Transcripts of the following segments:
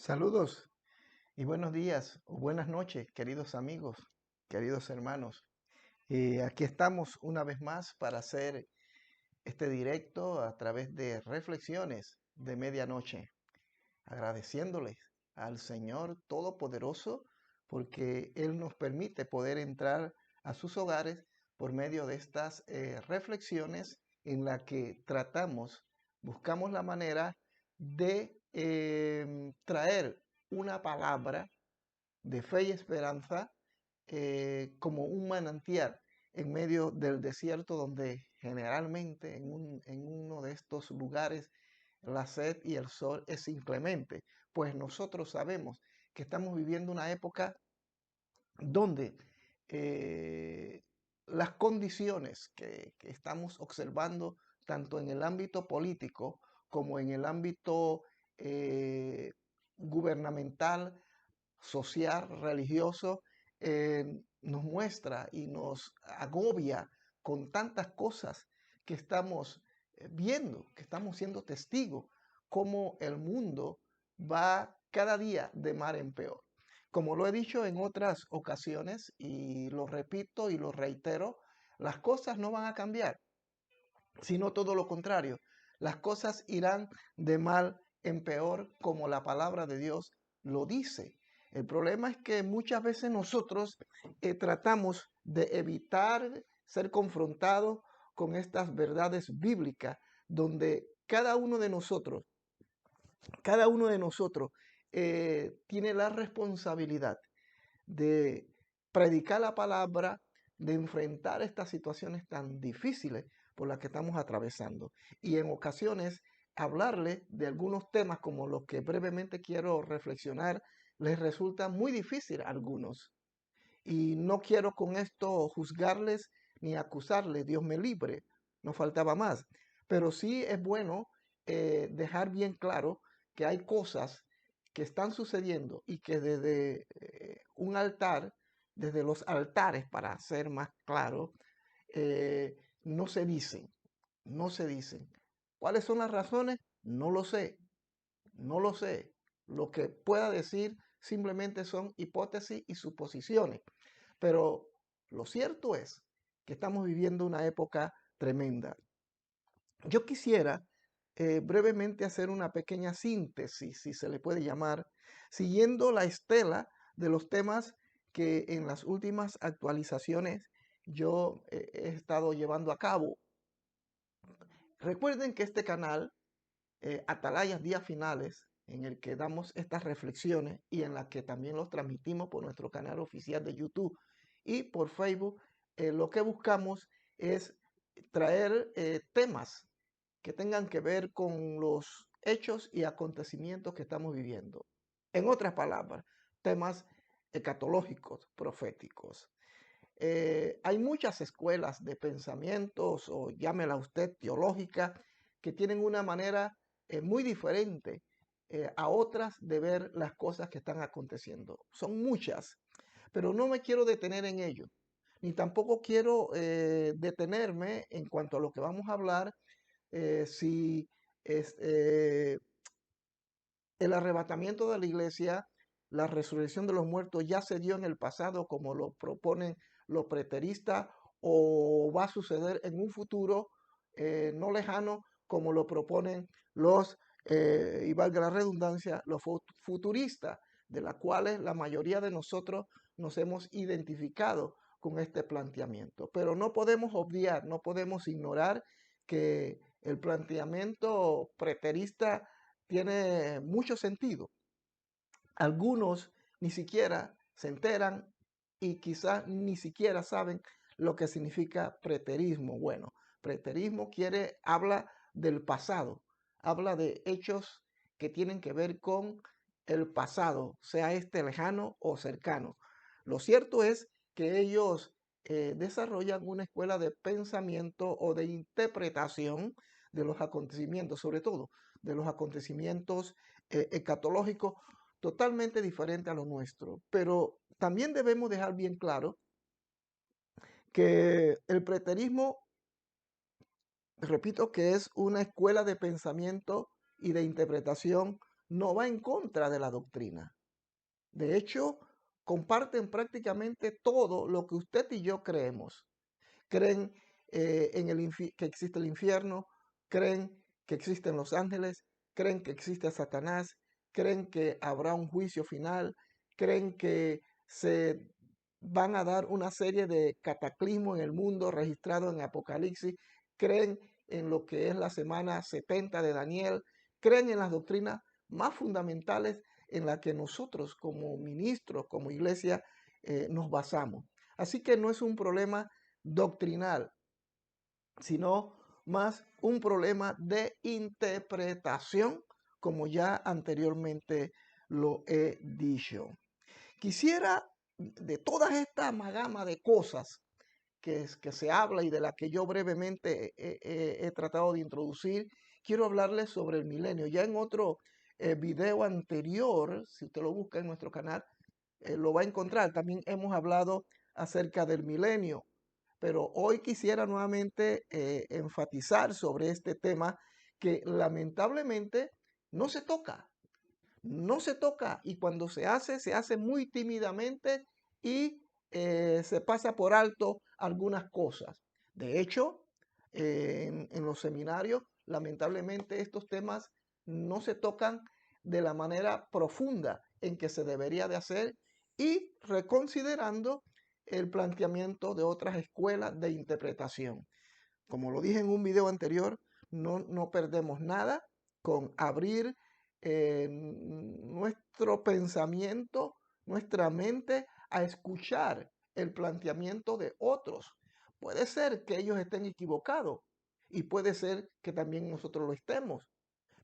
Saludos y buenos días o buenas noches, queridos amigos, queridos hermanos. Aquí estamos una vez más para hacer este directo a través de reflexiones de medianoche, agradeciéndoles al Señor Todopoderoso porque Él nos permite poder entrar a sus hogares por medio de estas reflexiones en la que buscamos la manera de traer una palabra de fe y esperanza como un manantial en medio del desierto donde generalmente en uno de estos lugares la sed y el sol es inclemente, pues nosotros sabemos que estamos viviendo una época donde eh, las condiciones que estamos observando tanto en el ámbito político como en el ámbito eh, gubernamental, social, religioso, nos muestra y nos agobia con tantas cosas que estamos viendo, que estamos siendo testigos, cómo el mundo va cada día de mal en peor. Como lo he dicho en otras ocasiones y lo repito y lo reitero, las cosas no van a cambiar, sino todo lo contrario. Las cosas irán de mal en peor como la palabra de Dios lo dice. El problema es que muchas veces nosotros tratamos de evitar ser confrontados con estas verdades bíblicas, donde cada uno de nosotros tiene la responsabilidad de predicar la palabra, de enfrentar estas situaciones tan difíciles por las que estamos atravesando. Y en ocasiones hablarle de algunos temas como los que brevemente quiero reflexionar, les resulta muy difícil a algunos. Y no quiero con esto juzgarles ni acusarles, Dios me libre, no faltaba más. Pero sí es bueno dejar bien claro que hay cosas que están sucediendo y que desde un altar, desde los altares, para ser más claro, eh, no se dicen, no se dicen. ¿Cuáles son las razones? No lo sé, no lo sé. Lo que pueda decir simplemente son hipótesis y suposiciones. Pero lo cierto es que estamos viviendo una época tremenda. Yo quisiera brevemente hacer una pequeña síntesis, si se le puede llamar, siguiendo la estela de los temas que en las últimas actualizaciones yo he estado llevando a cabo. Recuerden que este canal, Atalayas Días Finales, en el que damos estas reflexiones y en la que también los transmitimos por nuestro canal oficial de YouTube y por Facebook, lo que buscamos es traer temas que tengan que ver con los hechos y acontecimientos que estamos viviendo. En otras palabras, temas escatológicos, proféticos. Hay muchas escuelas de pensamientos, o llámela usted teológica, que tienen una manera muy diferente a otras de ver las cosas que están aconteciendo. Son muchas, pero no me quiero detener en ello, ni tampoco quiero detenerme en cuanto a lo que vamos a hablar, si es, el arrebatamiento de la iglesia, la resurrección de los muertos ya se dio en el pasado como lo proponen los preteristas o va a suceder en un futuro no lejano como lo proponen los, y valga la redundancia, los futuristas, de las cuales la mayoría de nosotros nos hemos identificado con este planteamiento. Pero no podemos obviar, no podemos ignorar que el planteamiento preterista tiene mucho sentido. Algunos ni siquiera se enteran y quizás ni siquiera saben lo que significa preterismo. Bueno, preterismo habla del pasado, habla de hechos que tienen que ver con el pasado, sea este lejano o cercano. Lo cierto es que ellos desarrollan una escuela de pensamiento o de interpretación de los acontecimientos, sobre todo de los acontecimientos escatológicos, totalmente diferente a lo nuestro. Pero también debemos dejar bien claro que el preterismo, repito, que es una escuela de pensamiento y de interpretación no va en contra de la doctrina. De hecho, comparten prácticamente todo lo que usted y yo creemos. Creen que existe el infierno, creen que existen los ángeles, creen que existe Satanás, creen que habrá un juicio final, creen que se van a dar una serie de cataclismos en el mundo registrado en Apocalipsis, creen en lo que es la semana 70 de Daniel, creen en las doctrinas más fundamentales en las que nosotros como ministros, como iglesia, nos basamos. Así que no es un problema doctrinal, sino más un problema de interpretación, como ya anteriormente lo he dicho. Quisiera, de todas esta amalgama de cosas que se habla y de la que yo brevemente he tratado de introducir, quiero hablarles sobre el milenio. Ya en otro video anterior, si usted lo busca en nuestro canal, lo va a encontrar. También hemos hablado acerca del milenio, pero hoy quisiera nuevamente enfatizar sobre este tema que lamentablemente no se toca, no se toca, y cuando se hace muy tímidamente y se pasa por alto algunas cosas. De hecho, en los seminarios, lamentablemente estos temas no se tocan de la manera profunda en que se debería de hacer y reconsiderando el planteamiento de otras escuelas de interpretación. Como lo dije en un video anterior, no perdemos nada con abrir nuestro pensamiento, nuestra mente a escuchar el planteamiento de otros. Puede ser que ellos estén equivocados y puede ser que también nosotros lo estemos,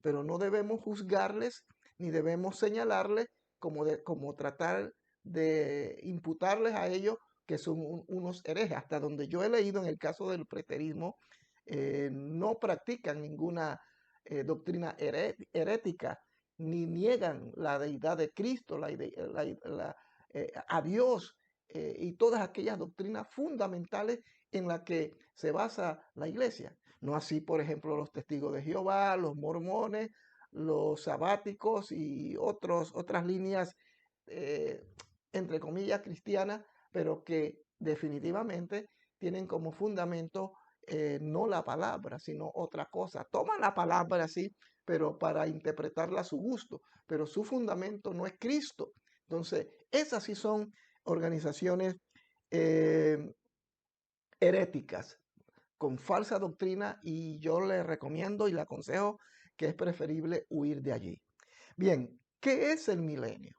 pero no debemos juzgarles ni debemos señalarles como tratar de imputarles a ellos que son unos herejes. Hasta donde yo he leído en el caso del preterismo, no practican ninguna doctrina herética, ni niegan la deidad de Cristo, a Dios y todas aquellas doctrinas fundamentales en las que se basa la iglesia. No así, por ejemplo, los testigos de Jehová, los mormones, los sabáticos y otras líneas, eh, entre comillas, cristianas, pero que definitivamente tienen como fundamento no la palabra, sino otra cosa. Toman la palabra, sí, pero para interpretarla a su gusto, pero su fundamento no es Cristo. Entonces, esas sí son organizaciones eh, heréticas, con falsa doctrina, y yo le recomiendo y le aconsejo que es preferible huir de allí. Bien, ¿qué es el milenio?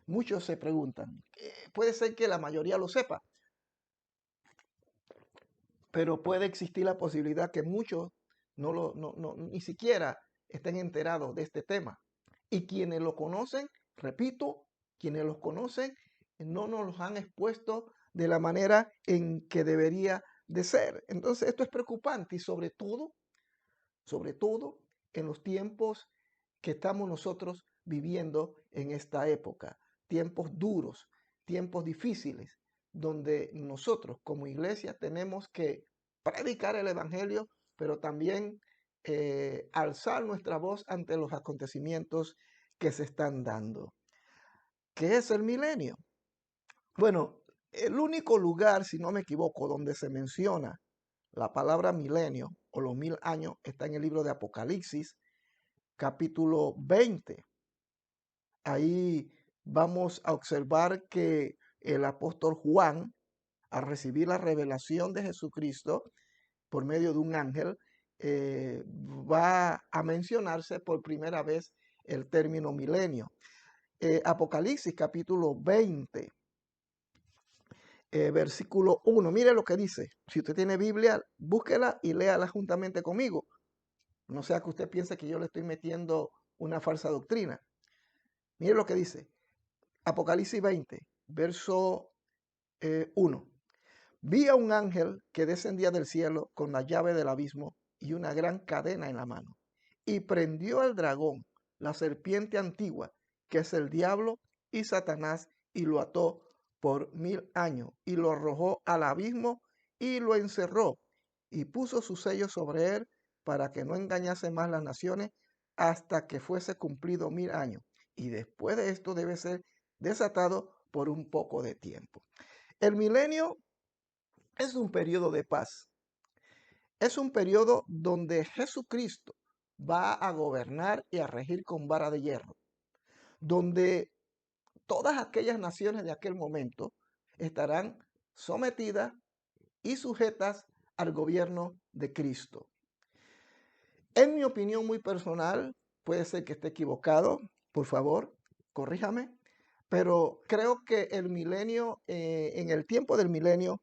Muchos se preguntan. Puede ser que la mayoría lo sepa, pero puede existir la posibilidad que muchos ni siquiera estén enterados de este tema. Y quienes lo conocen, repito, quienes los conocen, no nos los han expuesto de la manera en que debería de ser. Entonces, esto es preocupante y sobre todo en los tiempos que estamos nosotros viviendo en esta época, tiempos duros, tiempos difíciles, donde nosotros como iglesia tenemos que predicar el Evangelio, pero también alzar nuestra voz ante los acontecimientos que se están dando. ¿Qué es el milenio? Bueno, el único lugar, si no me equivoco, donde se menciona la palabra milenio o los 1000 años está en el libro de Apocalipsis, capítulo 20. Ahí vamos a observar que el apóstol Juan, al recibir la revelación de Jesucristo por medio de un ángel, va a mencionarse por primera vez el término milenio. Apocalipsis capítulo 20, versículo 1. Mire lo que dice. Si usted tiene Biblia, búsquela y léala juntamente conmigo. No sea que usted piense que yo le estoy metiendo una falsa doctrina. Mire lo que dice. Apocalipsis 20, verso 1. Vi a un ángel que descendía del cielo con la llave del abismo y una gran cadena en la mano. Y prendió al dragón, la serpiente antigua, que es el diablo y Satanás, y lo ató por 1000 años, y lo arrojó al abismo y lo encerró, y puso su sello sobre él para que no engañase más las naciones hasta que fuese cumplido 1000 años. Y después de esto debe ser desatado por un poco de tiempo. El milenio es un periodo de paz. Es un periodo donde Jesucristo va a gobernar y a regir con vara de hierro, donde todas aquellas naciones de aquel momento estarán sometidas y sujetas al gobierno de Cristo. En mi opinión muy personal, puede ser que esté equivocado, por favor, corríjame, pero creo que el milenio, en el tiempo del milenio,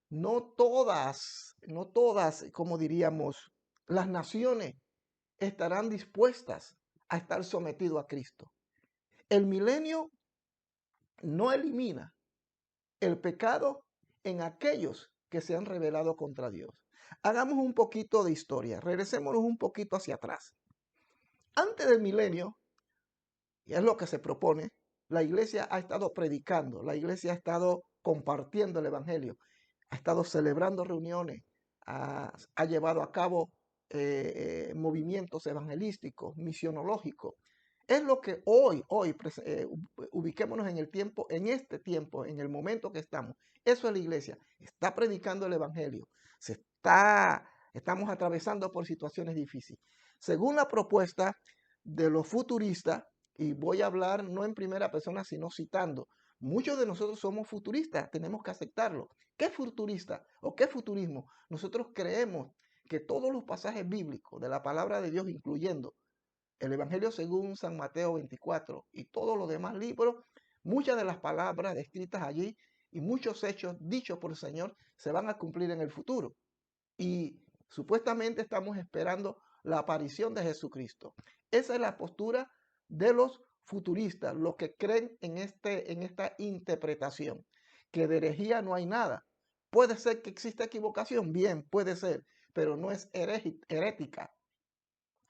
no todas, como diríamos, las naciones estarán dispuestas a estar sometidos a Cristo. El milenio no elimina el pecado en aquellos que se han rebelado contra Dios. Hagamos un poquito de historia, regresémonos un poquito hacia atrás. Antes del milenio, y es lo que se propone, la iglesia ha estado predicando, la iglesia ha estado compartiendo el evangelio, ha estado celebrando reuniones, ha llevado a cabo movimientos evangelísticos, misionológicos. Es lo que ubiquémonos en el tiempo, en este tiempo, en el momento que estamos. Eso es la iglesia. Está predicando el evangelio. Estamos atravesando por situaciones difíciles. Según la propuesta de los futuristas, y voy a hablar no en primera persona, sino citando, muchos de nosotros somos futuristas, tenemos que aceptarlo. ¿Qué es futurista o qué es futurismo? Nosotros creemos que todos los pasajes bíblicos de la palabra de Dios, incluyendo el Evangelio según San Mateo 24 y todos los demás libros, muchas de las palabras descritas allí y muchos hechos dichos por el Señor se van a cumplir en el futuro. Y supuestamente estamos esperando la aparición de Jesucristo. Esa es la postura de los futuristas, los que creen en esta interpretación, que de herejía no hay nada. Puede ser que exista equivocación, bien, puede ser, pero no es herética.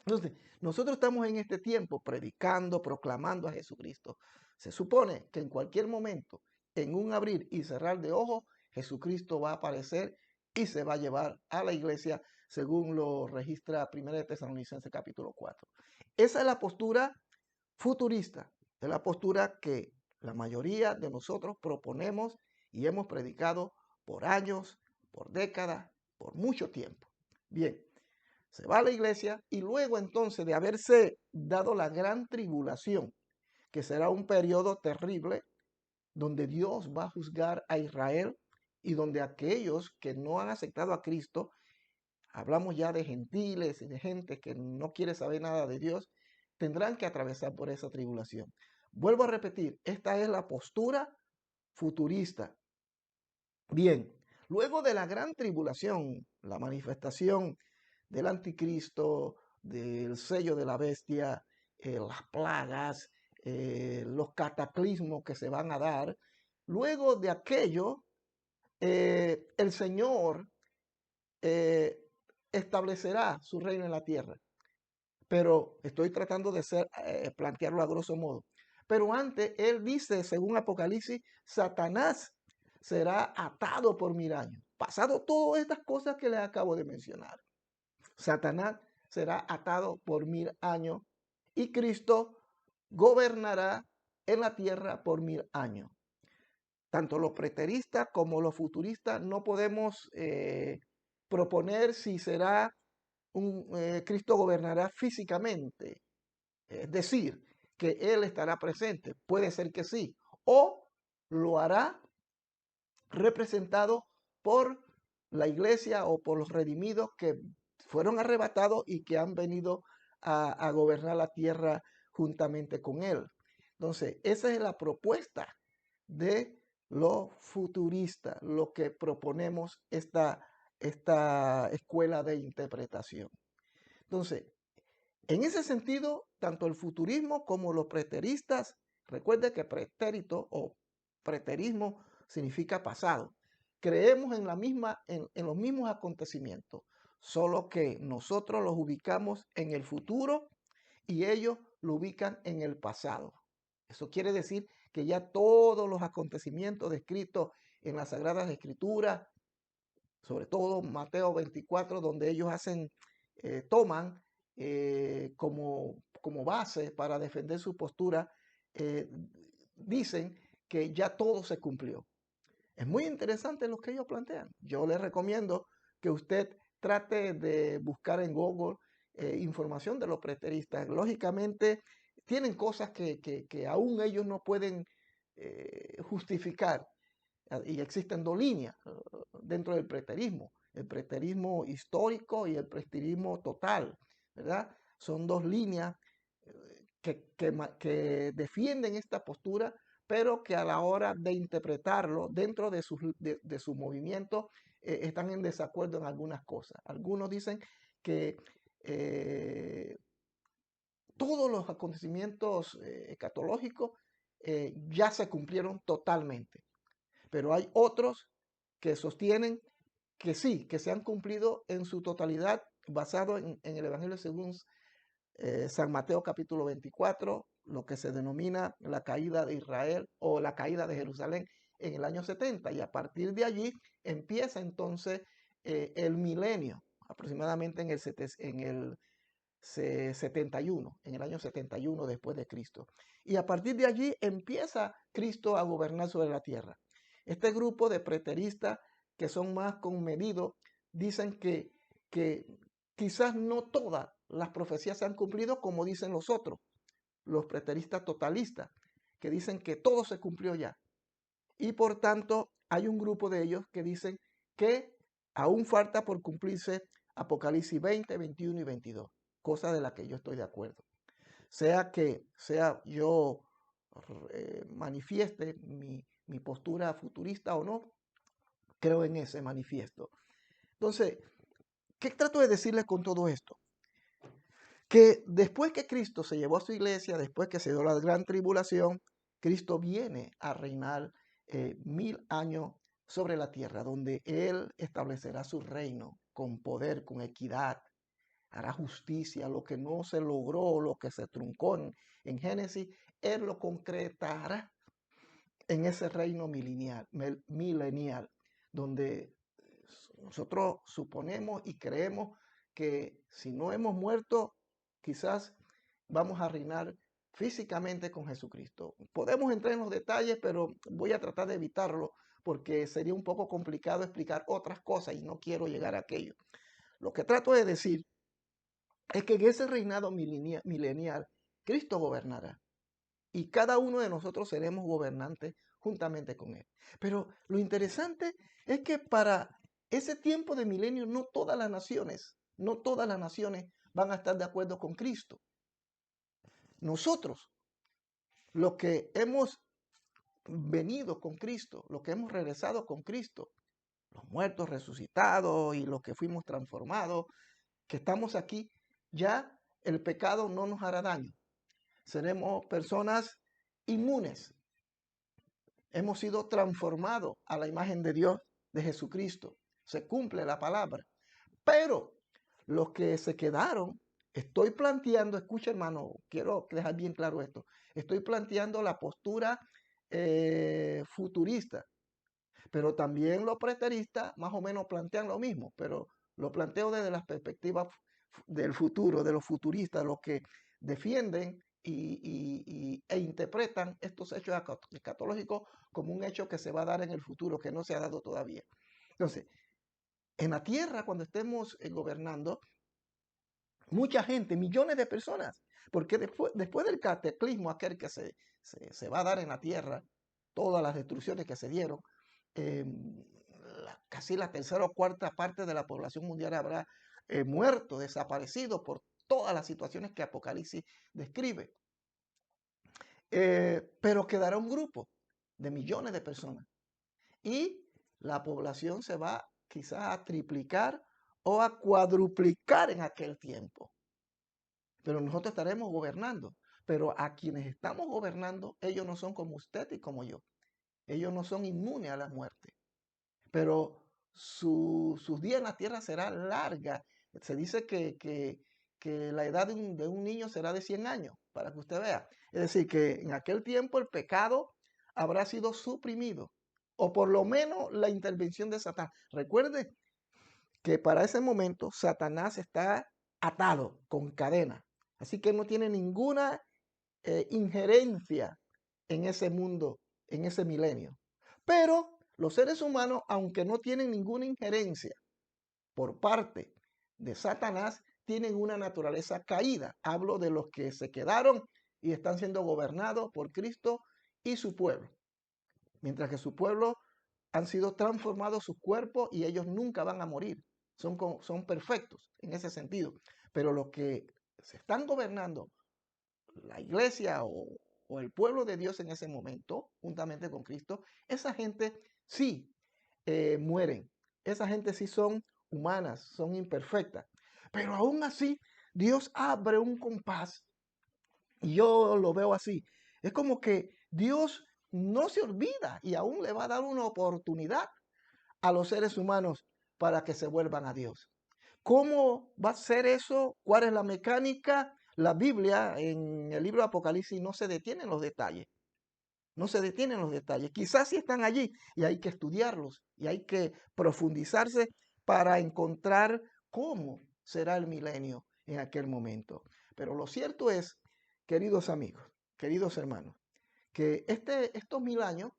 Entonces, nosotros estamos en este tiempo predicando, proclamando a Jesucristo. Se supone que en cualquier momento, en un abrir y cerrar de ojos, Jesucristo va a aparecer y se va a llevar a la iglesia, según lo registra 1 Tesalonicenses capítulo 4. Esa es la postura futurista, es la postura que la mayoría de nosotros proponemos y hemos predicado por años, por décadas, por mucho tiempo. Bien, se va a la iglesia y luego entonces de haberse dado la gran tribulación, que será un periodo terrible, donde Dios va a juzgar a Israel y donde aquellos que no han aceptado a Cristo, hablamos ya de gentiles y de gente que no quiere saber nada de Dios, tendrán que atravesar por esa tribulación. Vuelvo a repetir, esta es la postura futurista. Bien, luego de la gran tribulación, la manifestación del anticristo, del sello de la bestia, las plagas, los cataclismos que se van a dar, luego de aquello, el Señor eh, establecerá su reino en la tierra. Pero estoy tratando de plantearlo a grosso modo. Pero antes, él dice, según Apocalipsis, Satanás será atado por 1000 años. Pasado todas estas cosas que les acabo de mencionar, Satanás será atado por 1000 años y Cristo gobernará en la tierra por 1000 años. Tanto los preteristas como los futuristas no podemos proponer si será Cristo gobernará físicamente, es decir, que Él estará presente. Puede ser que sí, o lo hará representado por la iglesia o por los redimidos que fueron arrebatados y que han venido a gobernar la tierra juntamente con Él. Entonces, esa es la propuesta de los futuristas, lo que proponemos esta escuela de interpretación. Entonces, en ese sentido, tanto el futurismo como los preteristas, recuerde que pretérito o preterismo significa pasado. Creemos en los mismos acontecimientos, solo que nosotros los ubicamos en el futuro y ellos lo ubican en el pasado. Eso quiere decir que ya todos los acontecimientos descritos en las Sagradas Escrituras, sobre todo Mateo 24, donde ellos toman como base para defender su postura, eh, dicen que ya todo se cumplió. Es muy interesante lo que ellos plantean. Yo les recomiendo que usted trate de buscar en Google información de los preteristas. Lógicamente, tienen cosas que aún ellos no pueden justificar. Y existen dos líneas dentro del preterismo: el preterismo histórico y el preterismo total, ¿verdad? Son dos líneas que defienden esta postura, pero que a la hora de interpretarlo dentro de su movimiento están en desacuerdo en algunas cosas. Algunos dicen que eh, todos los acontecimientos escatológicos ya se cumplieron totalmente, pero hay otros que sostienen que sí, que se han cumplido en su totalidad, basado en el Evangelio según San Mateo capítulo 24, lo que se denomina la caída de Israel o la caída de Jerusalén en el año 70. Y a partir de allí empieza entonces el milenio, aproximadamente en el 71, en el año 71 después de Cristo. Y a partir de allí empieza Cristo a gobernar sobre la tierra. Este grupo de preteristas que son más conmedidos dicen que quizás no todas las profecías se han cumplido como dicen los otros, los preteristas totalistas, que dicen que todo se cumplió ya. Y por tanto hay un grupo de ellos que dicen que aún falta por cumplirse Apocalipsis 20, 21 y 22, cosa de la que yo estoy de acuerdo. Sea yo manifieste mi postura futurista o no, creo en ese manifiesto. Entonces, ¿qué trato de decirles con todo esto? Que después que Cristo se llevó a su iglesia, después que se dio la gran tribulación, Cristo viene a reinar 1000 años sobre la tierra, donde Él establecerá su reino con poder, con equidad, hará justicia. Lo que no se logró, lo que se truncó en Génesis, Él lo concretará en ese reino milenial, donde nosotros suponemos y creemos que si no hemos muerto, quizás vamos a reinar físicamente con Jesucristo. Podemos entrar en los detalles, pero voy a tratar de evitarlo porque sería un poco complicado explicar otras cosas y no quiero llegar a aquello. Lo que trato de decir es que en ese reinado milenial, Cristo gobernará y cada uno de nosotros seremos gobernantes juntamente con Él. Pero lo interesante es que para ese tiempo de milenio no todas las naciones van a estar de acuerdo con Cristo. Nosotros, los que hemos venido con Cristo, los que hemos regresado con Cristo, los muertos resucitados y los que fuimos transformados, que estamos aquí, ya el pecado no nos hará daño. Seremos personas inmunes. Hemos sido transformados a la imagen de Dios, de Jesucristo. Se cumple la palabra. Pero los que se quedaron, estoy planteando, escucha hermano, quiero dejar bien claro esto, estoy planteando la postura futurista, pero también los preteristas más o menos plantean lo mismo, pero lo planteo desde la perspectiva del futuro, de los futuristas, los que defienden e interpretan estos hechos escatológicos como un hecho que se va a dar en el futuro, que no se ha dado todavía. Entonces, en la tierra, cuando estemos gobernando, mucha gente, millones de personas, porque después del cataclismo aquel que se va a dar en la tierra, todas las destrucciones que se dieron, eh, casi la tercera o cuarta parte de la población mundial habrá muerto, desaparecido por todas las situaciones que Apocalipsis describe. Pero quedará un grupo de millones de personas y la población se va quizás a triplicar o a cuadruplicar en aquel tiempo. Pero nosotros estaremos gobernando. Pero a quienes estamos gobernando, ellos no son como usted y como yo. Ellos no son inmunes a la muerte. Pero sus días en la tierra será larga. Se dice que la edad de un niño será de 100 años, para que usted vea. Es decir, que en aquel tiempo el pecado habrá sido suprimido, o por lo menos la intervención de Satanás. Recuerde que para ese momento Satanás está atado con cadena. Así que no tiene ninguna injerencia en ese mundo, en ese milenio. Pero los seres humanos, aunque no tienen ninguna injerencia por parte de Satanás, tienen una naturaleza caída. Hablo de los que se quedaron y están siendo gobernados por Cristo y su pueblo. Mientras que su pueblo han sido transformados sus cuerpos y ellos nunca van a morir. Son perfectos en ese sentido. Pero los que se están gobernando, la iglesia o el pueblo de Dios en ese momento, juntamente con Cristo, esa gente sí mueren. Esa gente sí son humanas, son imperfectas. Pero aún así, Dios abre un compás y yo lo veo así. Es como que Dios no se olvida y aún le va a dar una oportunidad a los seres humanos para que se vuelvan a Dios. ¿Cómo va a ser eso? ¿Cuál es la mecánica? La Biblia en el libro de Apocalipsis no se detiene en los detalles. No se detienen en los detalles. Quizás sí están allí y hay que estudiarlos y hay que profundizarse para encontrar cómo será el milenio en aquel momento. Pero lo cierto es, queridos amigos, queridos hermanos, que estos 1000 años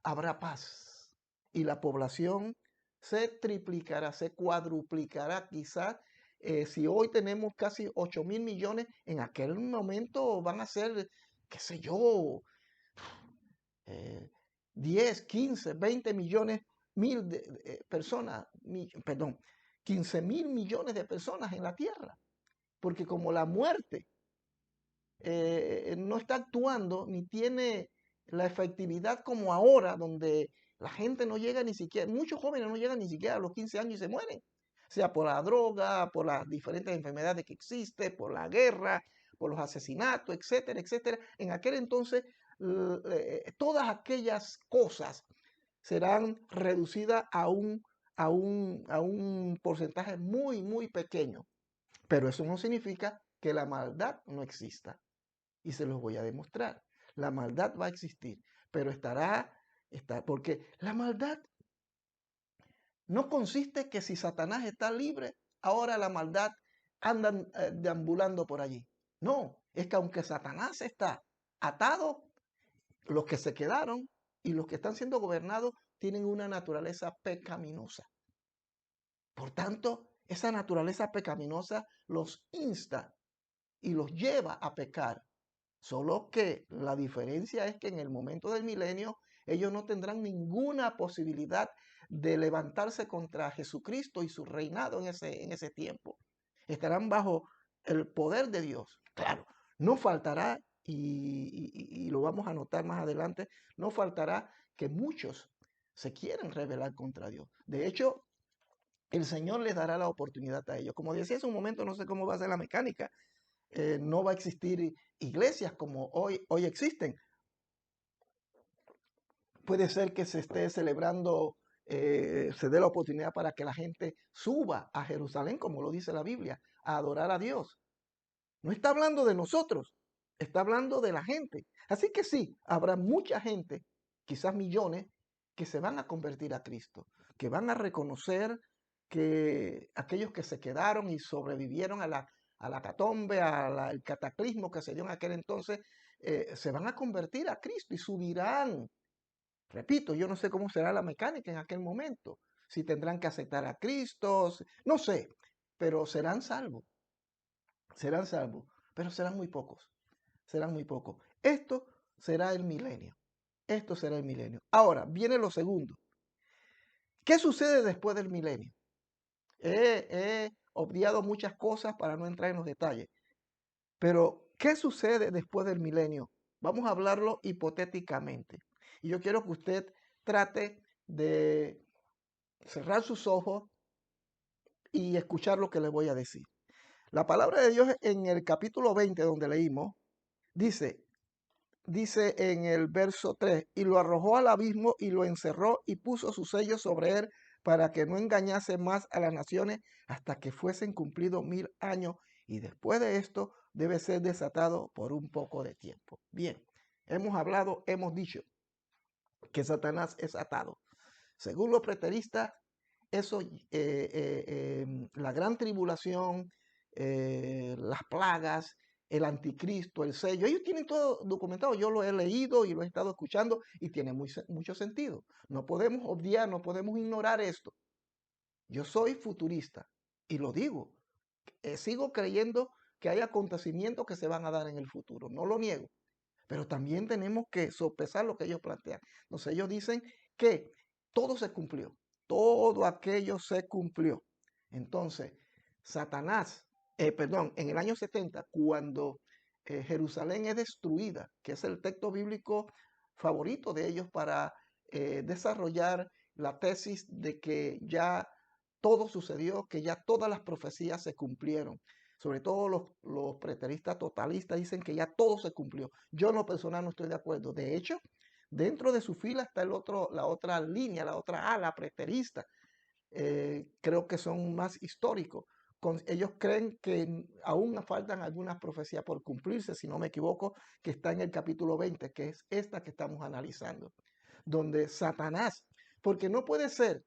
habrá paz y la población se triplicará, se cuadruplicará quizás. Si hoy tenemos casi 8.000 millones, en aquel momento van a ser, qué sé yo, eh, 10, 15, 20 millones, mil personas, perdón, 15.000 millones de personas en la tierra. Porque como la muerte no está actuando ni tiene la efectividad como ahora, donde la gente no llega ni siquiera, muchos jóvenes no llegan ni siquiera a los 15 años y se mueren, sea por la droga, por las diferentes enfermedades que existen, por la guerra, por los asesinatos, etcétera, etcétera. En aquel entonces, todas aquellas cosas serán reducidas a un porcentaje muy, muy pequeño. Pero eso no significa que la maldad no exista y se los voy a demostrar. La maldad va a existir, pero porque la maldad no consiste que si Satanás está libre, ahora la maldad anda deambulando por allí. No, es que aunque Satanás está atado, los que se quedaron y los que están siendo gobernados tienen una naturaleza pecaminosa. Por tanto, esa naturaleza pecaminosa los insta y los lleva a pecar. Solo que la diferencia es que en el momento del milenio ellos no tendrán ninguna posibilidad de levantarse contra Jesucristo y su reinado en ese tiempo. Estarán bajo el poder de Dios. Claro, no faltará, y lo vamos a notar más adelante, no faltará que muchos se quieren rebelar contra Dios. De hecho, el Señor les dará la oportunidad a ellos. Como decía hace un momento, no sé cómo va a ser la mecánica, no va a existir iglesias como hoy existen. Puede ser que se esté celebrando, se dé la oportunidad para que la gente suba a Jerusalén, como lo dice la Biblia, a adorar a Dios. No está hablando de nosotros, está hablando de la gente. Así que sí, habrá mucha gente, quizás millones, que se van a convertir a Cristo, que van a reconocer que aquellos que se quedaron y sobrevivieron a la catombe, al cataclismo que se dio en aquel entonces, se van a convertir a Cristo y subirán. Repito, yo no sé cómo será la mecánica en aquel momento, si tendrán que aceptar a Cristo, no sé, pero serán salvos, pero serán muy pocos, serán muy pocos. Esto será el milenio, esto será el milenio. Ahora, viene lo segundo. ¿Qué sucede después del milenio? He obviado muchas cosas para no entrar en los detalles, pero ¿qué sucede después del milenio? Vamos a hablarlo hipotéticamente. Y yo quiero que usted trate de cerrar sus ojos y escuchar lo que le voy a decir. La palabra de Dios en el capítulo 20, donde leímos, dice, dice en el verso 3, y lo arrojó al abismo y lo encerró y puso su sello sobre él para que no engañase más a las naciones hasta que fuesen cumplidos 1000 años y después de esto debe ser desatado por un poco de tiempo. Bien, hemos hablado, hemos dicho que Satanás es atado. Según los preteristas, eso, la gran tribulación, las plagas, el anticristo, el sello. Ellos tienen todo documentado. Yo lo he leído y lo he estado escuchando y tiene mucho sentido. No podemos obviar, no podemos ignorar esto. Yo soy futurista y lo digo. Sigo creyendo que hay acontecimientos que se van a dar en el futuro. No lo niego. Pero también tenemos que sopesar lo que ellos plantean. Entonces ellos dicen que todo se cumplió. Todo aquello se cumplió. Entonces, Satanás, perdón, en el año 70, cuando Jerusalén es destruida, que es el texto bíblico favorito de ellos para desarrollar la tesis de que ya todo sucedió, que ya todas las profecías se cumplieron. Sobre todo los preteristas totalistas dicen que ya todo se cumplió. Yo en lo personal no estoy de acuerdo. De hecho, dentro de su fila está la otra línea, la otra ala preterista. Creo que son más históricos. Ellos creen que aún faltan algunas profecías por cumplirse, si no me equivoco, que está en el capítulo 20, que es esta que estamos analizando, donde Satanás, porque no puede ser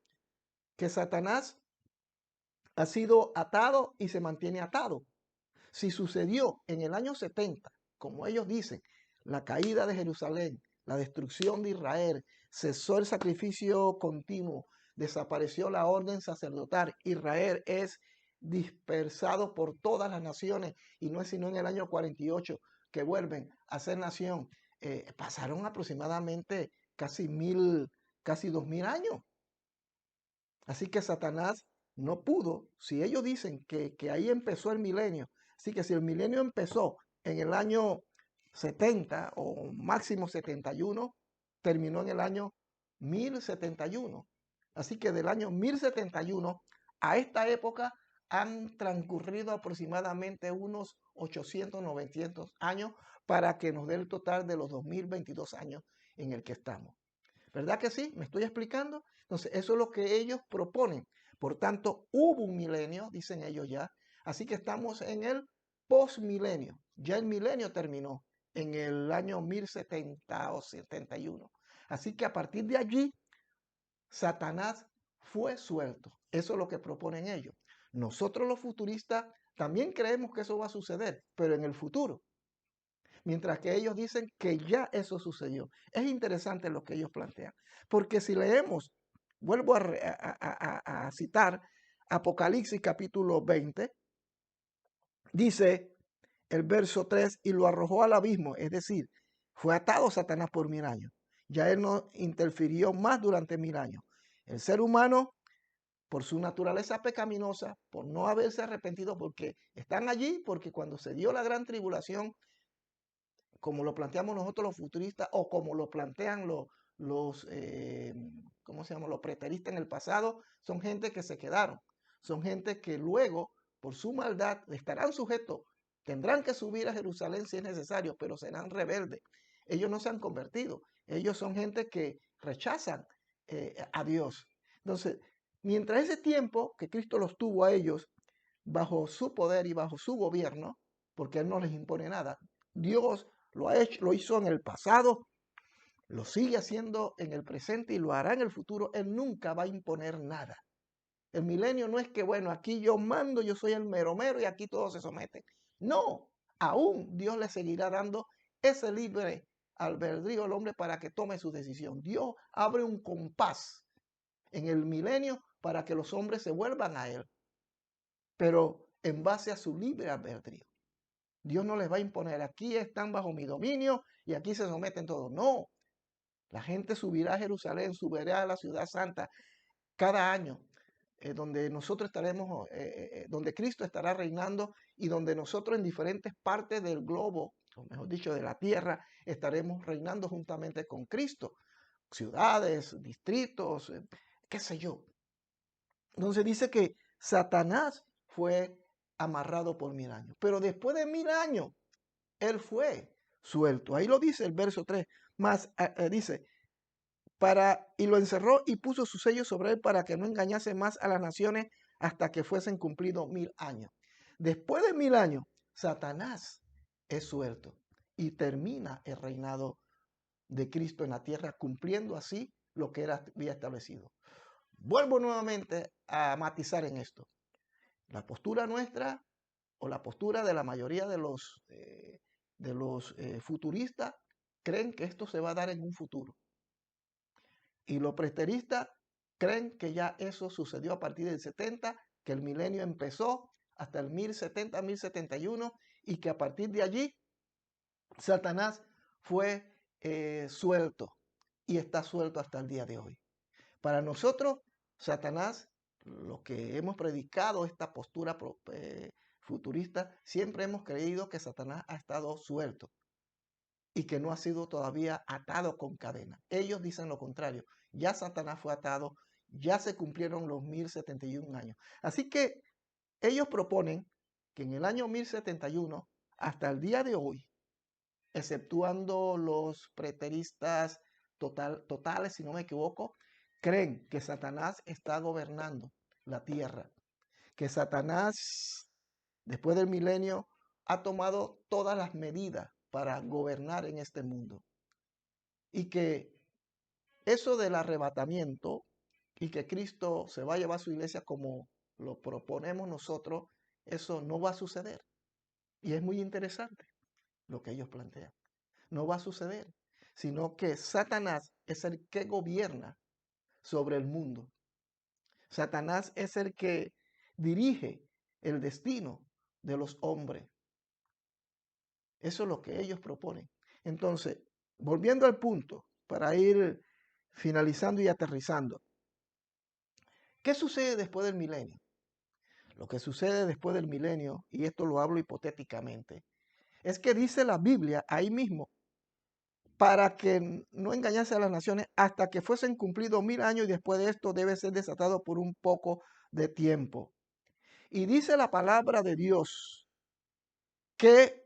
que Satanás ha sido atado y se mantiene atado. Si sucedió en el año 70, como ellos dicen, la caída de Jerusalén, la destrucción de Israel, cesó el sacrificio continuo, desapareció la orden sacerdotal, Israel es dispersado por todas las naciones y no es sino en el año 48 que vuelven a ser nación. Pasaron aproximadamente casi 2000 años. Así que Satanás no pudo, si ellos dicen que ahí empezó el milenio, así que si el milenio empezó en el año 70 o máximo 71, terminó en el año 1071. Así que del año 1071 a esta época han transcurrido aproximadamente unos 800, 900 años para que nos dé el total de los 2022 años en el que estamos. ¿Verdad que sí? ¿Me estoy explicando? Entonces, eso es lo que ellos proponen. Por tanto, hubo un milenio, dicen ellos ya. Así que estamos en el postmilenio. Ya el milenio terminó en el año 1070 o 71. Así que a partir de allí, Satanás fue suelto. Eso es lo que proponen ellos. Nosotros los futuristas también creemos que eso va a suceder, pero en el futuro. Mientras que ellos dicen que ya eso sucedió. Es interesante lo que ellos plantean, porque si leemos, vuelvo a citar Apocalipsis capítulo 20, dice el verso 3, y lo arrojó al abismo, es decir, fue atado Satanás por 1000 años. Ya él no interfirió más durante 1000 años. El ser humano, por su naturaleza pecaminosa, por no haberse arrepentido, porque están allí, porque cuando se dio la gran tribulación, como lo planteamos nosotros los futuristas o como lo plantean los ¿cómo se llama? Los preteristas en el pasado, son gente que se quedaron, son gente que luego, por su maldad, estarán sujetos, tendrán que subir a Jerusalén si es necesario, pero serán rebeldes. Ellos no se han convertido, ellos son gente que rechazan a Dios. Entonces, mientras ese tiempo que Cristo los tuvo a ellos bajo su poder y bajo su gobierno, porque Él no les impone nada, Dios lo ha hecho, lo hizo en el pasado, lo sigue haciendo en el presente y lo hará en el futuro. Él nunca va a imponer nada. El milenio no es que, bueno, aquí yo mando, yo soy el mero mero y aquí todos se someten. No, aún Dios le seguirá dando ese libre albedrío al hombre para que tome su decisión. Dios abre un compás en el milenio para que los hombres se vuelvan a Él, pero en base a su libre albedrío. Dios no les va a imponer, aquí están bajo mi dominio y aquí se someten todos. No, la gente subirá a Jerusalén, subirá a la ciudad santa cada año, donde nosotros estaremos, donde Cristo estará reinando y donde nosotros en diferentes partes del globo, o mejor dicho, de la tierra, estaremos reinando juntamente con Cristo. Ciudades, distritos, qué sé yo. Entonces dice que Satanás fue amarrado por 1000 años, pero después de 1000 años, él fue suelto. Ahí lo dice el verso 3. Más dice, y lo encerró y puso su sello sobre él para que no engañase más a las naciones hasta que fuesen cumplidos 1000 años. Después de 1000 años, Satanás es suelto y termina el reinado de Cristo en la tierra, cumpliendo así lo que había establecido. Vuelvo nuevamente a matizar en esto. La postura nuestra o la postura de la mayoría de los futuristas creen que esto se va a dar en un futuro. Y los preteristas creen que ya eso sucedió a partir del 70, que el milenio empezó hasta el 1070, 1071 y que a partir de allí Satanás fue suelto y está suelto hasta el día de hoy. Para nosotros, Satanás, los que hemos predicado esta postura futurista, siempre hemos creído que Satanás ha estado suelto y que no ha sido todavía atado con cadena. Ellos dicen lo contrario. Ya Satanás fue atado, ya se cumplieron los 1071 años. Así que ellos proponen que en el año 1071, hasta el día de hoy, exceptuando los preteristas totales, si no me equivoco, creen que Satanás está gobernando la tierra, que Satanás, después del milenio, ha tomado todas las medidas para gobernar en este mundo. Y que eso del arrebatamiento y que Cristo se va a llevar a su iglesia como lo proponemos nosotros, eso no va a suceder. Y es muy interesante lo que ellos plantean. No va a suceder, sino que Satanás es el que gobierna sobre el mundo. Satanás es el que dirige el destino de los hombres. Eso es lo que ellos proponen. Entonces, volviendo al punto, para ir finalizando y aterrizando, ¿qué sucede después del milenio? Lo que sucede después del milenio, y esto lo hablo hipotéticamente, es que dice la Biblia ahí mismo, para que no engañase a las naciones hasta que fuesen cumplidos 1000 años y después de esto debe ser desatado por un poco de tiempo. Y dice la palabra de Dios que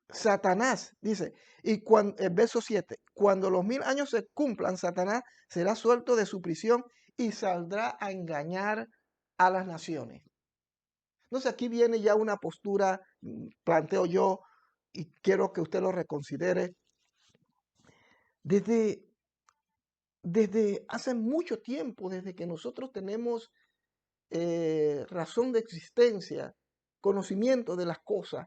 Satanás, dice, y cuando, el verso 7, cuando los 1000 años se cumplan, Satanás será suelto de su prisión y saldrá a engañar a las naciones. Entonces aquí viene ya una postura, planteo yo, y quiero que usted lo reconsidere. Desde hace mucho tiempo, desde que nosotros tenemos razón de existencia, conocimiento de las cosas,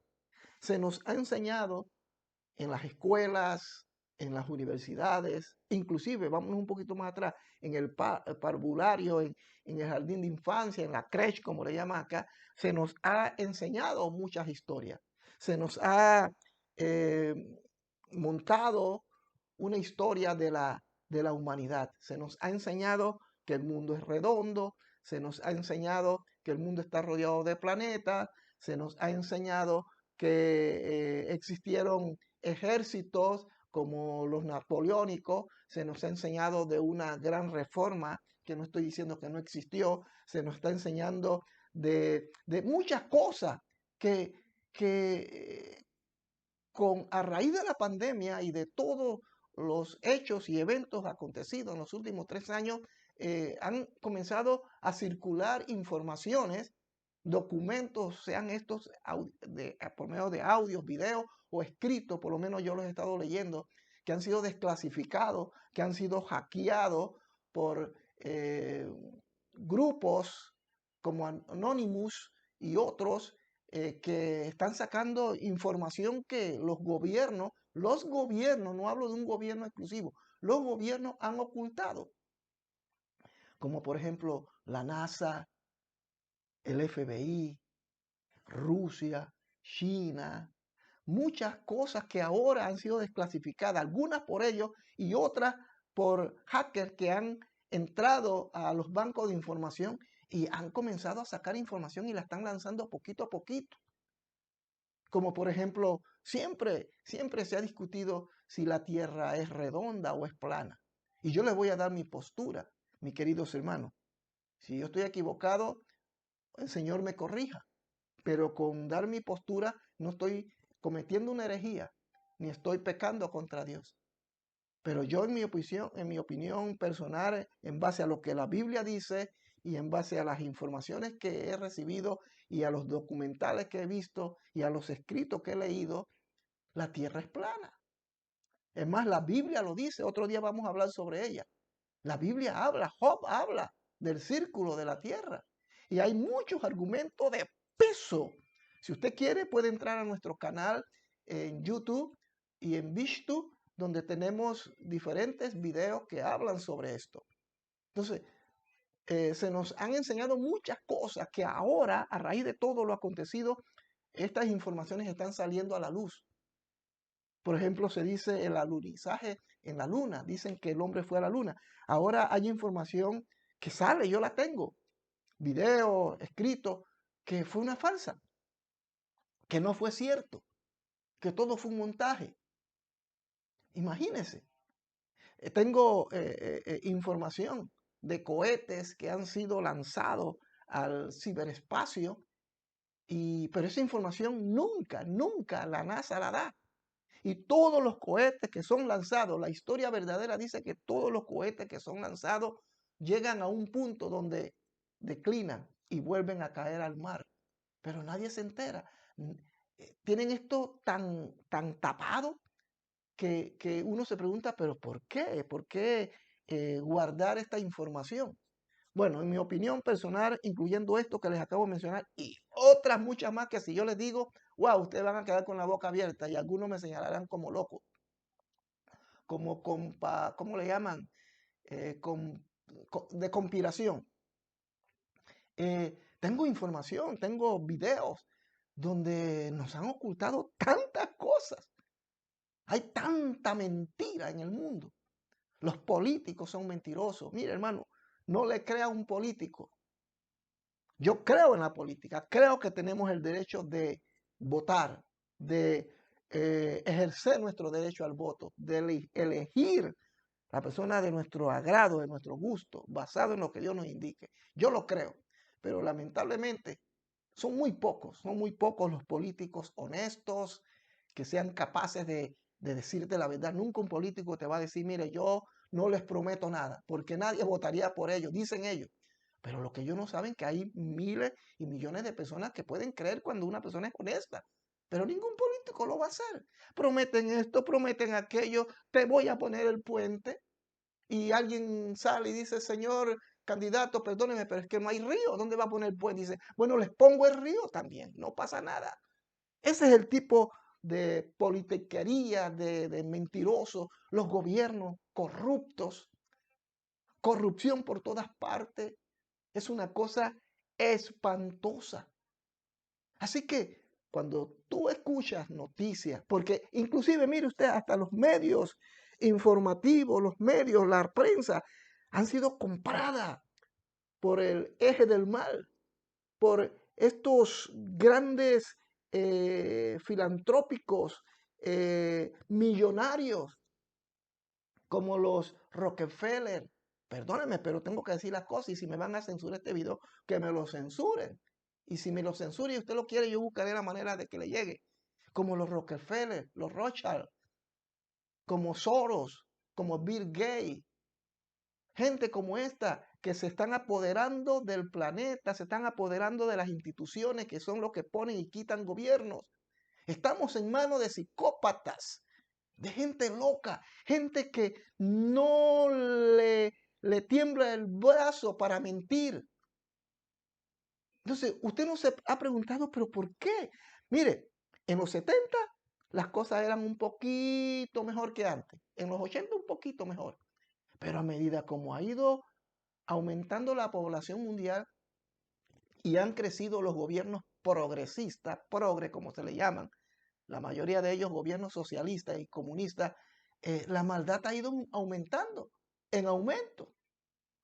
se nos ha enseñado en las escuelas, en las universidades, inclusive, vamos un poquito más atrás, en el parvulario, en el jardín de infancia, en la creche, como le llaman acá, se nos ha enseñado muchas historias. Se nos ha eh, montado una historia de la humanidad. Se nos ha enseñado que el mundo es redondo, se nos ha enseñado que el mundo está rodeado de planetas, se nos ha enseñado que existieron ejércitos como los napoleónicos, se nos ha enseñado de una gran reforma, que no estoy diciendo que no existió, se nos está enseñando de muchas cosas que a raíz de la pandemia y de todos los hechos y eventos acontecidos en los últimos 3 años, han comenzado a circular informaciones, documentos, sean estos por medio de audios, videos o escritos, por lo menos yo los he estado leyendo, que han sido desclasificados, que han sido hackeados por grupos como Anonymous y otros que están sacando información que los gobiernos, no hablo de un gobierno exclusivo, los gobiernos han ocultado, como por ejemplo la NASA, el FBI, Rusia, China, muchas cosas que ahora han sido desclasificadas, algunas por ellos y otras por hackers que han entrado a los bancos de información y han comenzado a sacar información y la están lanzando poquito a poquito. Como por ejemplo, siempre se ha discutido si la Tierra es redonda o es plana. Y yo les voy a dar mi postura, mis queridos hermanos. Si yo estoy equivocado, el Señor me corrija. Pero con dar mi postura no estoy cometiendo una herejía, ni estoy pecando contra Dios. Pero yo en mi opinión personal, en base a lo que la Biblia dice y en base a las informaciones que he recibido y a los documentales que he visto y a los escritos que he leído, la tierra es plana. Es más, la Biblia lo dice, otro día vamos a hablar sobre ella. La Biblia habla, Job habla del círculo de la tierra. Y hay muchos argumentos de peso Si usted quiere, puede entrar a nuestro canal en YouTube y en BishTube, donde tenemos diferentes videos que hablan sobre esto. Entonces, se nos han enseñado muchas cosas que ahora, a raíz de todo lo acontecido, estas informaciones están saliendo a la luz. Por ejemplo, se dice el alunizaje en la luna. Dicen que el hombre fue a la luna. Ahora hay información que sale, yo la tengo. Video, escrito, que fue una falsa, que no fue cierto, que todo fue un montaje. Imagínense. Tengo información de cohetes que han sido lanzados al ciberespacio, pero esa información nunca la NASA la da. Y todos los cohetes que son lanzados, la historia verdadera dice que todos los cohetes que son lanzados llegan a un punto donde declinan y vuelven a caer al mar. Pero nadie se entera. Tienen esto tan tapado que uno se pregunta, ¿pero por qué? ¿Por qué guardar esta información? Bueno, en mi opinión personal, incluyendo esto que les acabo de mencionar y otras muchas más que si yo les digo, wow, ustedes van a quedar con la boca abierta y algunos me señalarán como loco, ¿cómo le llaman? De conspiración. Tengo información, tengo videos donde nos han ocultado tantas cosas. Hay tanta mentira en el mundo. Los políticos son mentirosos. Mire, hermano, no le crea a un político. Yo creo en la política, creo que tenemos el derecho de votar, de ejercer nuestro derecho al voto, de elegir la persona de nuestro agrado, de nuestro gusto, basado en lo que Dios nos indique. Yo lo creo, pero lamentablemente son muy pocos los políticos honestos que sean capaces de decirte la verdad. Nunca un político te va a decir, mire, yo no les prometo nada, porque nadie votaría por ellos, dicen ellos. Pero lo que ellos no saben es que hay miles y millones de personas que pueden creer cuando una persona es honesta. Pero ningún político lo va a hacer. Prometen esto, prometen aquello, te voy a poner el puente. Y alguien sale y dice, señor candidato, perdóneme, pero es que no hay río. ¿Dónde va a poner el puente? Dice, bueno, les pongo el río también, no pasa nada. Ese es el tipo de politiquería, de mentirosos, los gobiernos corruptos, corrupción por todas partes. Es una cosa espantosa. Así que cuando tú escuchas noticias, porque inclusive mire usted, hasta los medios informativos, los medios, la prensa, han sido compradas por el eje del mal, por estos grandes filantrópicos, millonarios, como los Rockefeller. Perdónenme, pero tengo que decir las cosas y si me van a censurar este video, que me lo censuren. Y si me lo censuran y usted lo quiere, yo buscaré la manera de que le llegue. Como los Rockefeller, los Rothschild, como Soros, como Bill Gates. Gente como esta que se están apoderando del planeta, se están apoderando de las instituciones que son los que ponen y quitan gobiernos. Estamos en manos de psicópatas, de gente loca, gente que no le tiembla el brazo para mentir. Entonces, usted no se ha preguntado, pero ¿por qué? Mire, en los 70 las cosas eran un poquito mejor que antes, en los 80 un poquito mejor, pero a medida como ha ido aumentando la población mundial y han crecido los gobiernos progresistas, progre como se le llaman, la mayoría de ellos gobiernos socialistas y comunistas, la maldad ha ido aumentando, en aumento,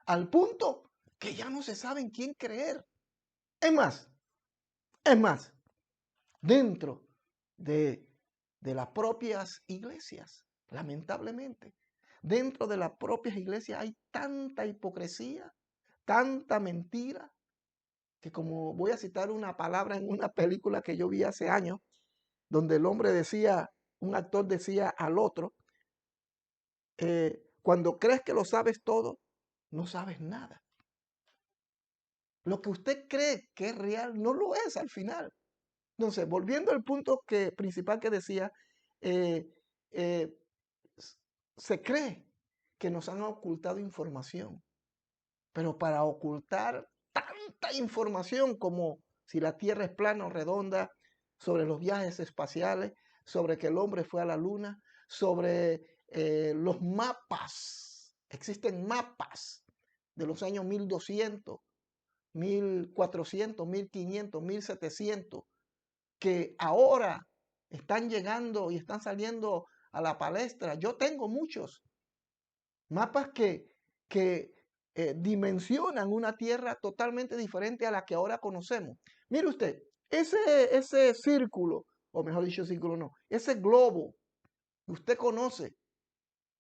al punto que ya no se sabe en quién creer. Es más, es más, dentro de, de las propias iglesias, lamentablemente, dentro de las propias iglesias hay tanta hipocresía, tanta mentira, que como voy a citar una palabra en una película que yo vi hace años, donde el hombre decía, un actor decía al otro, cuando crees que lo sabes todo, no sabes nada. Lo que usted cree que es real no lo es al final. Entonces, volviendo al punto principal que decía, eh, eh, se cree que nos han ocultado información, pero para ocultar tanta información como si la Tierra es plana o redonda, sobre los viajes espaciales, sobre que el hombre fue a la luna, sobre los mapas. Existen mapas de los años 1200, 1400, 1500, 1700, que ahora están llegando y están saliendo a la palestra. Yo tengo muchos mapas que dimensionan una tierra totalmente diferente a la que ahora conocemos. Mire usted, ese círculo, o mejor dicho, círculo no, ese globo que usted conoce,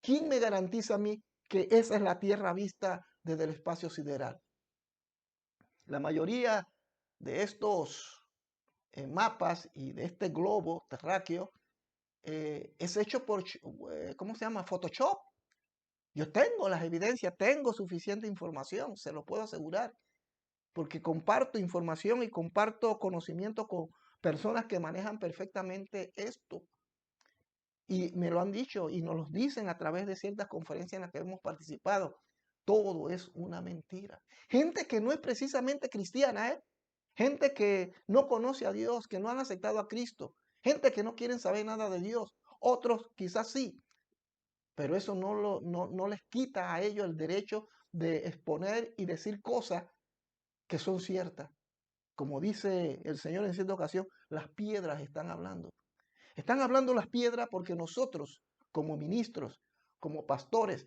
¿quién me garantiza a mí que esa es la tierra vista desde el espacio sideral? La mayoría de estos mapas y de este globo terráqueo es hecho por, ¿cómo se llama? Photoshop. Yo tengo las evidencias, tengo suficiente información, se lo puedo asegurar, porque comparto información y comparto conocimiento con personas que manejan perfectamente esto. Y me lo han dicho y nos lo dicen a través de ciertas conferencias en las que hemos participado. Todo es una mentira. Gente que no es precisamente cristiana, ¿eh? Gente que no conoce a Dios, que no han aceptado a Cristo. Gente que no quieren saber nada de Dios. Otros quizás sí, pero eso no les quita a ellos el derecho de exponer y decir cosas que son ciertas. Como dice el Señor en cierta ocasión, las piedras están hablando. Están hablando las piedras porque nosotros, como ministros, como pastores,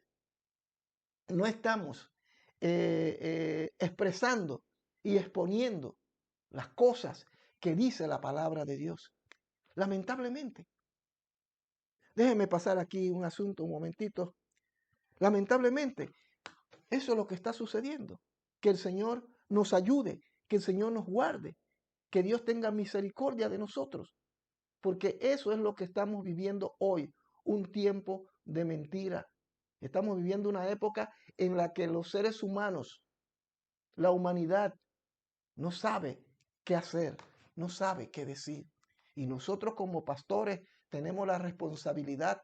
no estamos expresando y exponiendo las cosas que dice la palabra de Dios. Lamentablemente. Déjenme pasar aquí un asunto un momentito. Lamentablemente, eso es lo que está sucediendo. Que el Señor nos ayude, que el Señor nos guarde, que Dios tenga misericordia de nosotros, porque eso es lo que estamos viviendo hoy, un tiempo de mentira. Estamos viviendo una época en la que los seres humanos, la humanidad, no sabe qué hacer, no sabe qué decir. Y nosotros como pastores tenemos la responsabilidad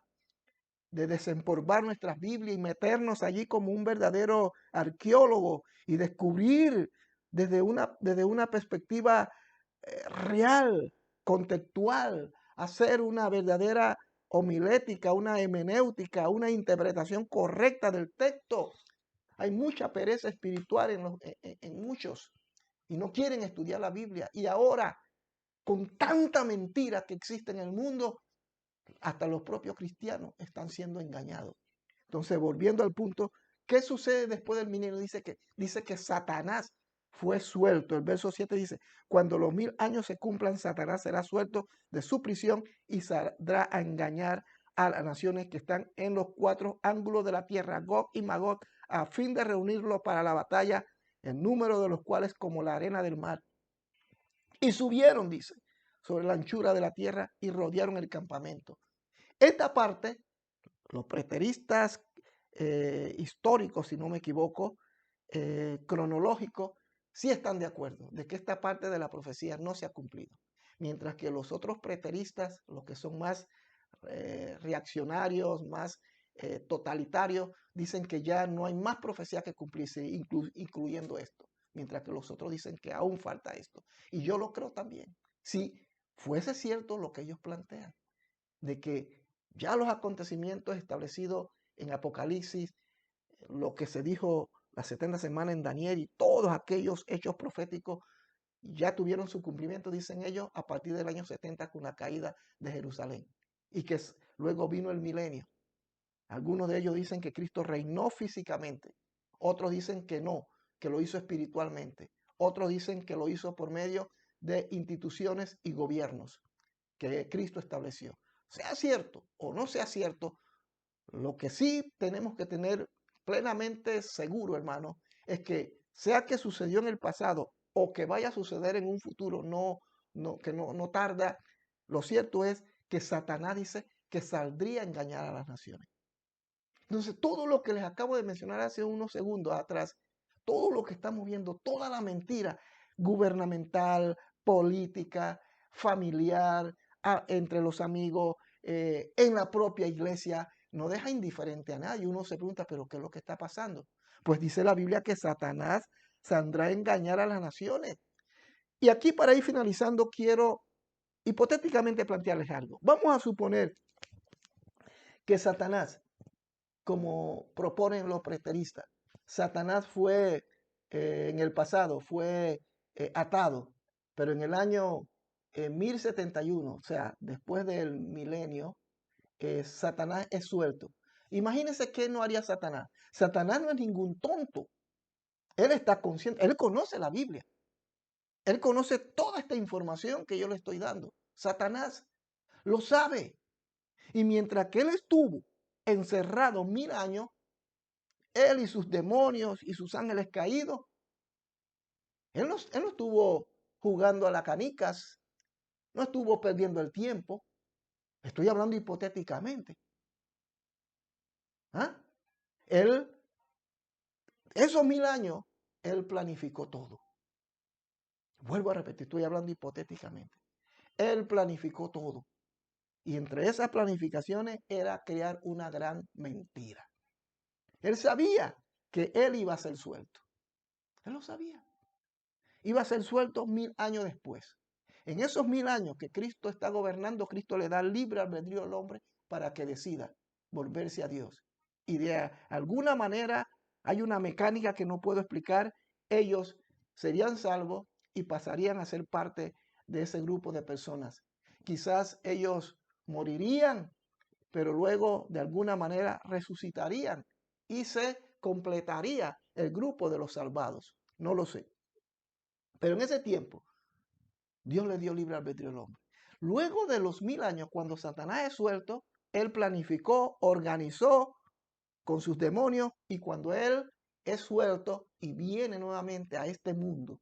de desempolvar nuestras Biblias y meternos allí como un verdadero arqueólogo y descubrir desde una perspectiva real, contextual, hacer una verdadera homilética, una hemenéutica, una interpretación correcta del texto. Hay mucha pereza espiritual en muchos y no quieren estudiar la Biblia. Y ahora, con tanta mentira que existe en el mundo, hasta los propios cristianos están siendo engañados. Entonces, volviendo al punto, ¿qué sucede después del milenio? Dice que Satanás fue suelto. El verso 7 dice, cuando los 1000 años se cumplan, Satanás será suelto de su prisión y saldrá a engañar a las naciones que están en los 4 ángulos de la tierra, Gog y Magog, a fin de reunirlos para la batalla, el número de los cuales como la arena del mar. Y subieron, dice, sobre la anchura de la tierra y rodearon el campamento. Esta parte, los preteristas históricos, si no me equivoco, cronológicos, sí están de acuerdo de que esta parte de la profecía no se ha cumplido. Mientras que los otros preteristas, los que son más reaccionarios, más totalitarios, dicen que ya no hay más profecía que cumplirse, incluyendo esto. Mientras que los otros dicen que aún falta esto. Y yo lo creo también. Si fuese cierto lo que ellos plantean, de que ya los acontecimientos establecidos en Apocalipsis, lo que se dijo las 70 semanas en Daniel y todos aquellos hechos proféticos ya tuvieron su cumplimiento, dicen ellos, a partir del año 70 con la caída de Jerusalén. Y que luego vino el milenio. Algunos de ellos dicen que Cristo reinó físicamente. Otros dicen que no, que lo hizo espiritualmente. Otros dicen que lo hizo por medio de instituciones y gobiernos que Cristo estableció. Sea cierto o no sea cierto, lo que sí tenemos que tener plenamente seguro, hermano, es que sea que sucedió en el pasado o que vaya a suceder en un futuro, no tarda, lo cierto es que Satanás dice que saldría a engañar a las naciones. Entonces, todo lo que les acabo de mencionar hace unos segundos atrás, todo lo que estamos viendo, toda la mentira gubernamental, política, familiar, entre los amigos, en la propia iglesia, no deja indiferente a nadie. Uno se pregunta, ¿pero qué es lo que está pasando? Pues dice la Biblia que Satanás saldrá a engañar a las naciones. Y aquí para ir finalizando, quiero hipotéticamente plantearles algo. Vamos a suponer que Satanás, como proponen los preteristas, Satanás fue en el pasado, fue atado, pero en el año 1071, o sea, después del milenio, Satanás es suelto. Imagínense qué no haría Satanás. Satanás no es ningún tonto. Él está consciente, él conoce la Biblia. Él conoce toda esta información que yo le estoy dando. Satanás lo sabe. Y mientras que él estuvo encerrado 1000 años, él y sus demonios y sus ángeles caídos, él no estuvo jugando a las canicas, no estuvo perdiendo el tiempo. Estoy hablando hipotéticamente. ¿Ah? Él, esos 1000 años, él planificó todo. Vuelvo a repetir, estoy hablando hipotéticamente. Él planificó todo. Y entre esas planificaciones era crear una gran mentira. Él sabía que él iba a ser suelto. Él lo sabía. Iba a ser suelto 1000 años después. En esos 1000 años que Cristo está gobernando, Cristo le da libre albedrío al hombre para que decida volverse a Dios. Y de alguna manera hay una mecánica que no puedo explicar. Ellos serían salvos y pasarían a ser parte de ese grupo de personas. Quizás ellos morirían, pero luego de alguna manera resucitarían y se completaría el grupo de los salvados. No lo sé. Pero en ese tiempo, Dios le dio libre albedrío al hombre. Luego de los 1000 años, cuando Satanás es suelto, él planificó, organizó con sus demonios, y cuando él es suelto y viene nuevamente a este mundo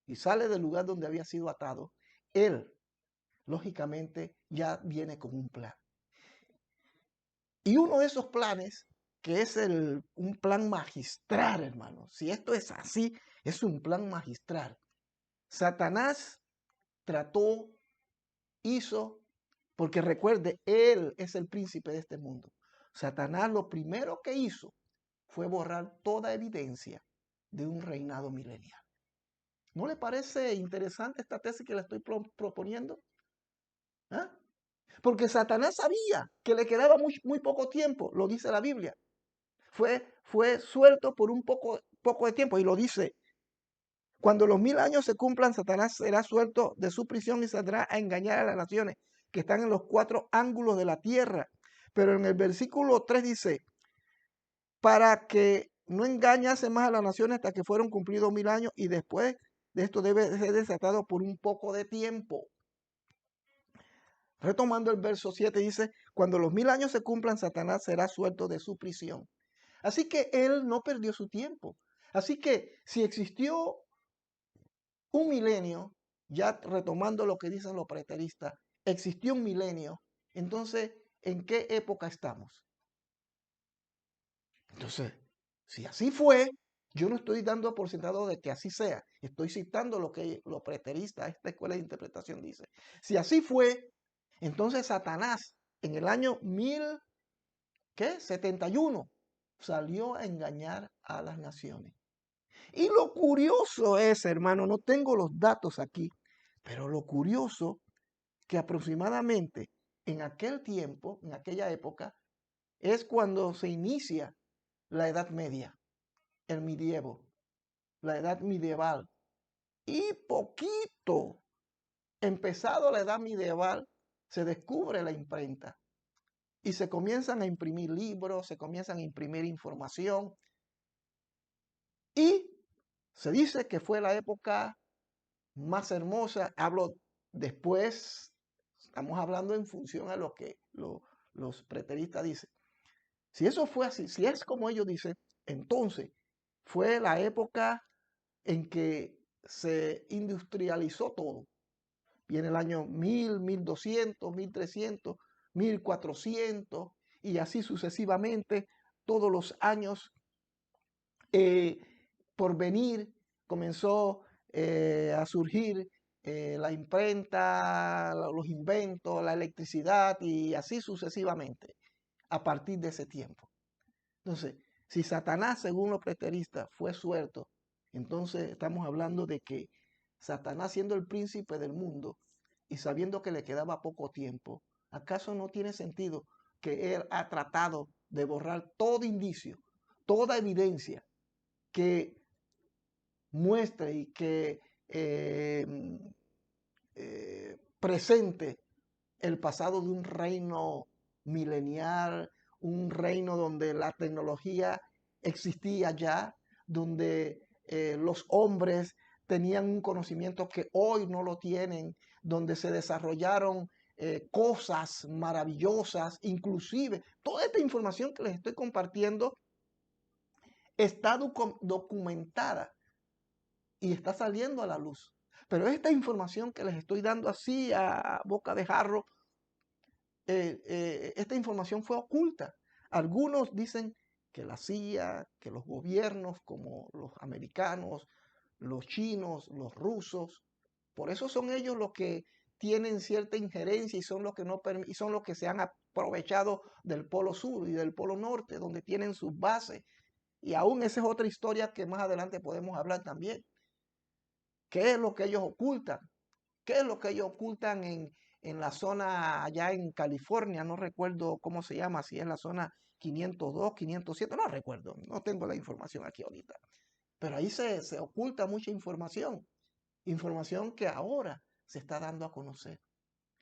y sale del lugar donde había sido atado, él, lógicamente, ya viene con un plan. Y uno de esos planes, que es un plan magistral, hermano, si esto es así, es un plan magistral. Satanás trató, hizo, porque recuerde, él es el príncipe de este mundo. Satanás lo primero que hizo fue borrar toda evidencia de un reinado milenial. ¿No le parece interesante esta tesis que le estoy proponiendo? ¿Ah? Porque Satanás sabía que le quedaba muy poco tiempo, lo dice la Biblia. Fue suelto por un poco de tiempo, y lo dice: cuando los 1000 años se cumplan, Satanás será suelto de su prisión y saldrá a engañar a las naciones que están en los 4 ángulos de la tierra. Pero en el versículo 3 dice: para que no engañase más a las naciones hasta que fueron cumplidos 1000 años, y después de esto debe ser desatado por un poco de tiempo. Retomando el verso 7 dice: cuando los 1000 años se cumplan, Satanás será suelto de su prisión. Así que él no perdió su tiempo. Así que si existió un milenio, ya retomando lo que dicen los preteristas, existió un milenio, entonces, ¿en qué época estamos? Entonces, si así fue, yo no estoy dando por sentado de que así sea. Estoy citando lo que los preteristas, esta escuela de interpretación, dice. Si así fue, entonces Satanás en el año 1071 salió a engañar a las naciones. Y lo curioso es, hermano, no tengo los datos aquí, pero lo curioso que aproximadamente en aquel tiempo, en aquella época, es cuando se inicia la Edad Media, el medievo, la Edad Medieval. Y poquito, empezado la Edad Medieval, se descubre la imprenta y se comienzan a imprimir libros, se comienzan a imprimir información, y se dice que fue la época más hermosa. Hablo después, estamos hablando en función a lo que los preteristas dicen. Si eso fue así, si es como ellos dicen, entonces fue la época en que se industrializó todo. Viene el año 1000, 1200, 1300, 1400 y así sucesivamente. Todos los años eh, por venir comenzó a surgir la imprenta, los inventos, la electricidad y así sucesivamente a partir de ese tiempo. Entonces, si Satanás, según los preteristas, fue suelto, entonces estamos hablando de que Satanás, siendo el príncipe del mundo, y sabiendo que le quedaba poco tiempo, ¿acaso no tiene sentido que él ha tratado de borrar todo indicio, toda evidencia que muestre y que presente el pasado de un reino milenial, un reino donde la tecnología existía ya, donde los hombres tenían un conocimiento que hoy no lo tienen, donde se desarrollaron cosas maravillosas, inclusive toda esta información que les estoy compartiendo está documentada y está saliendo a la luz. Pero esta información que les estoy dando así a boca de jarro, esta información fue oculta. Algunos dicen que la CIA, que los gobiernos como los americanos, los chinos, los rusos, por eso son ellos los que tienen cierta injerencia y son los que, no, y son los que se han aprovechado del Polo Sur y del Polo Norte, donde tienen sus bases. Y aún esa es otra historia que más adelante podemos hablar también. ¿Qué es lo que ellos ocultan? ¿Qué es lo que ellos ocultan en la zona allá en California? No recuerdo cómo se llama, si es la zona 502, 507, no recuerdo, no tengo la información aquí ahorita. Pero ahí se oculta mucha información, información que ahora se está dando a conocer.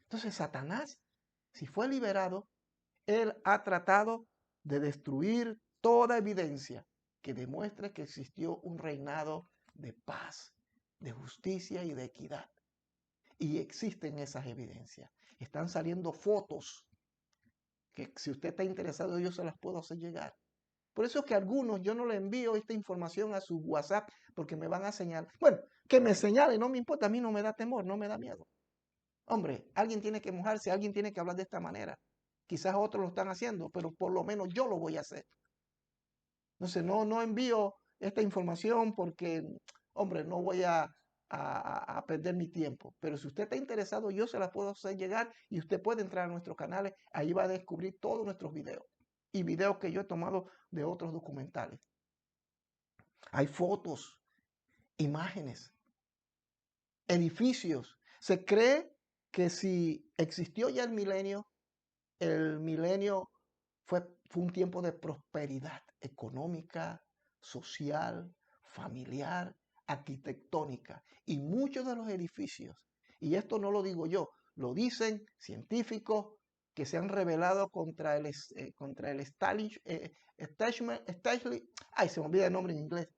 Entonces Satanás, si fue liberado, él ha tratado de destruir toda evidencia que demuestre que existió un reinado de paz, de justicia y de equidad. Y existen esas evidencias. Están saliendo fotos que si usted está interesado yo se las puedo hacer llegar. Por eso es que a algunos yo no le envío esta información a su WhatsApp porque me van a señalar. Bueno, que me señale, no me importa, a mí no me da temor, no me da miedo. Hombre, alguien tiene que mojarse, alguien tiene que hablar de esta manera. Quizás otros lo están haciendo, pero por lo menos yo lo voy a hacer. Entonces no envío esta información porque, hombre, no voy a perder mi tiempo. Pero si usted está interesado, yo se la puedo hacer llegar y usted puede entrar a nuestros canales. Ahí va a descubrir todos nuestros videos y videos que yo he tomado de otros documentales. Hay fotos, imágenes, edificios. Se cree que si existió ya el milenio fue un tiempo de prosperidad económica, social, familiar, arquitectónica. Y muchos de los edificios, y esto no lo digo yo, lo dicen científicos que se han rebelado contra el ay, se me olvida el nombre en inglés,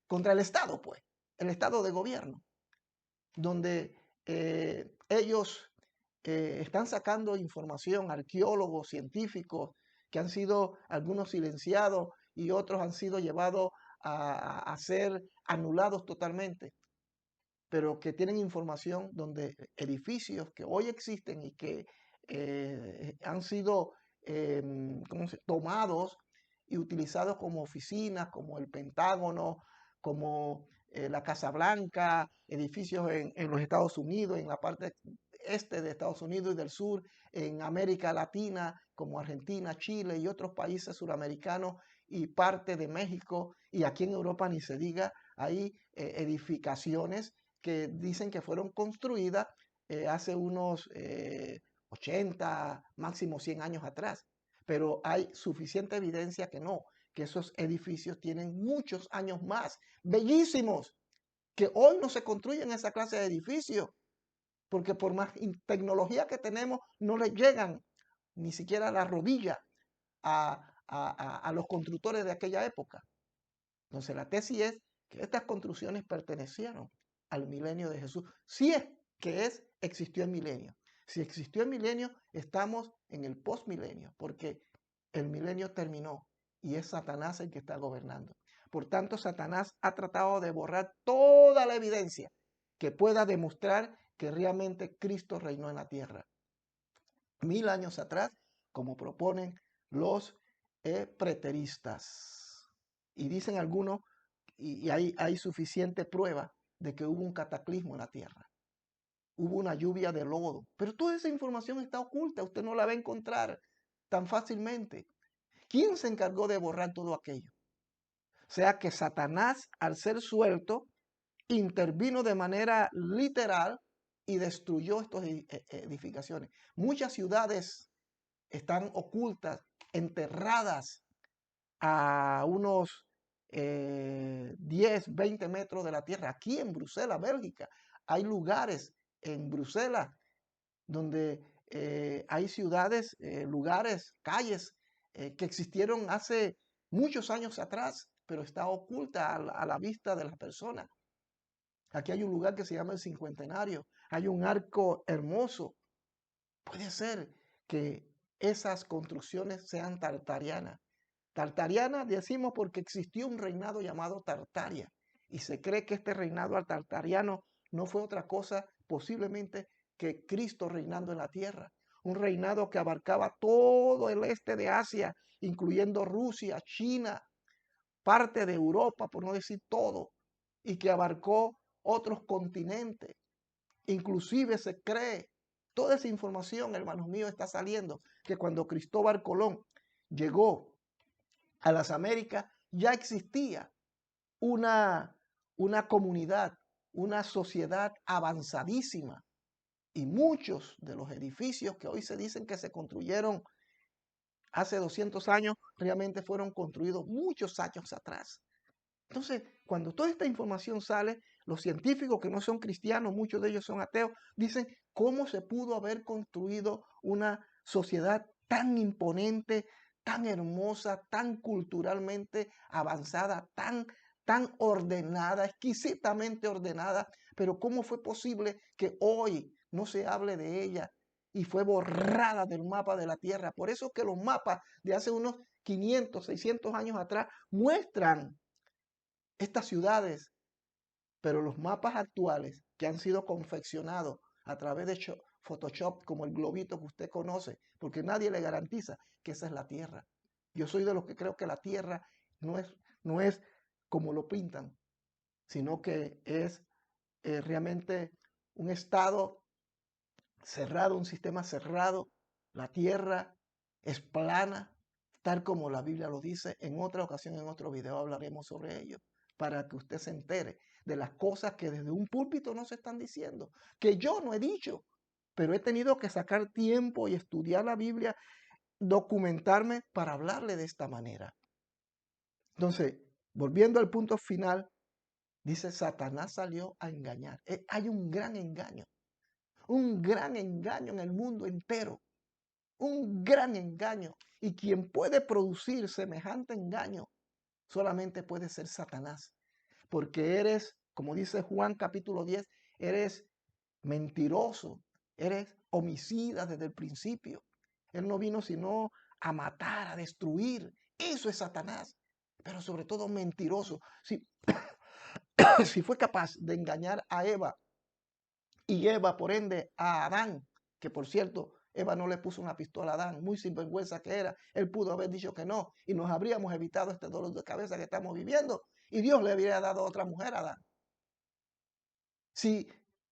contra el Estado, pues, el Estado de gobierno, donde ellos están sacando información, arqueólogos, científicos, que han sido algunos silenciados y otros han sido llevados a ser anulados totalmente, pero que tienen información donde edificios que hoy existen y que han sido tomados y utilizados como oficinas, como el Pentágono, como la Casa Blanca, edificios en los Estados Unidos, en la parte este de Estados Unidos y del sur, en América Latina, como Argentina, Chile y otros países suramericanos y parte de México, y aquí en Europa ni se diga, hay edificaciones que dicen que fueron construidas hace unos 80, máximo 100 años atrás. Pero hay suficiente evidencia que no, que esos edificios tienen muchos años más, bellísimos, que hoy no se construyen esa clase de edificios, porque por más tecnología que tenemos, no les llegan ni siquiera a la rodilla a los constructores de aquella época. Entonces la tesis es que estas construcciones pertenecieron al milenio de Jesús. Si es que existió el milenio. Si existió el milenio, estamos en el postmilenio, porque el milenio terminó y es Satanás el que está gobernando. Por tanto, Satanás ha tratado de borrar toda la evidencia que pueda demostrar que realmente Cristo reinó en la tierra. 1000 años atrás, como proponen los preteristas. Y dicen algunos, y hay suficiente prueba de que hubo un cataclismo en la tierra. Hubo una lluvia de lodo. Pero toda esa información está oculta. Usted no la va a encontrar tan fácilmente. ¿Quién se encargó de borrar todo aquello? O sea que Satanás, al ser suelto, intervino de manera literal y destruyó estas edificaciones. Muchas ciudades están ocultas, enterradas a unos 10, 20 metros de la tierra. Aquí en Bruselas, Bélgica, hay lugares en Bruselas donde hay ciudades, lugares, calles que existieron hace muchos años atrás, pero está oculta a la vista de las personas. Aquí hay un lugar que se llama el Cincuentenario, hay un arco hermoso. Puede ser que esas construcciones sean tartarianas. Tartariana decimos porque existió un reinado llamado Tartaria y se cree que este reinado tartariano no fue otra cosa posiblemente que Cristo reinando en la tierra. Un reinado que abarcaba todo el este de Asia, incluyendo Rusia, China, parte de Europa, por no decir todo, y que abarcó otros continentes. Inclusive se cree, toda esa información, hermanos míos, está saliendo, que cuando Cristóbal Colón llegó a las Américas, ya existía una, una comunidad, una sociedad avanzadísima. Y muchos de los edificios que hoy se dicen que se construyeron hace 200 años, realmente fueron construidos muchos años atrás. Entonces, cuando toda esta información sale, los científicos que no son cristianos, muchos de ellos son ateos, dicen cómo se pudo haber construido una sociedad tan imponente, tan hermosa, tan culturalmente avanzada, tan ordenada, exquisitamente ordenada, pero cómo fue posible que hoy no se hable de ella y fue borrada del mapa de la Tierra. Por eso que los mapas de hace unos 500, 600 años atrás muestran estas ciudades, pero los mapas actuales que han sido confeccionados a través de Photoshop, como el globito que usted conoce, porque nadie le garantiza que esa es la Tierra. Yo soy de los que creo que la Tierra no es como lo pintan, sino que es realmente un estado cerrado, un sistema cerrado. La Tierra es plana, tal como la Biblia lo dice. En otra ocasión, en otro video hablaremos sobre ello, para que usted se entere de las cosas que desde un púlpito no se están diciendo, que yo no he dicho, pero he tenido que sacar tiempo y estudiar la Biblia, documentarme para hablarle de esta manera. Entonces, volviendo al punto final, dice, Satanás salió a engañar. Hay un gran engaño en el mundo entero, un gran engaño. Y quien puede producir semejante engaño solamente puede ser Satanás, porque eres, como dice Juan capítulo 10, eres mentiroso, eres homicida desde el principio. Él no vino sino a matar, a destruir. Eso es Satanás, pero sobre todo mentiroso. Si, si fue capaz de engañar a Eva y Eva, por ende, a Adán, que por cierto, Eva no le puso una pistola a Adán, muy sinvergüenza que era. Él pudo haber dicho que no y nos habríamos evitado este dolor de cabeza que estamos viviendo y Dios le habría dado a otra mujer a Adán. Si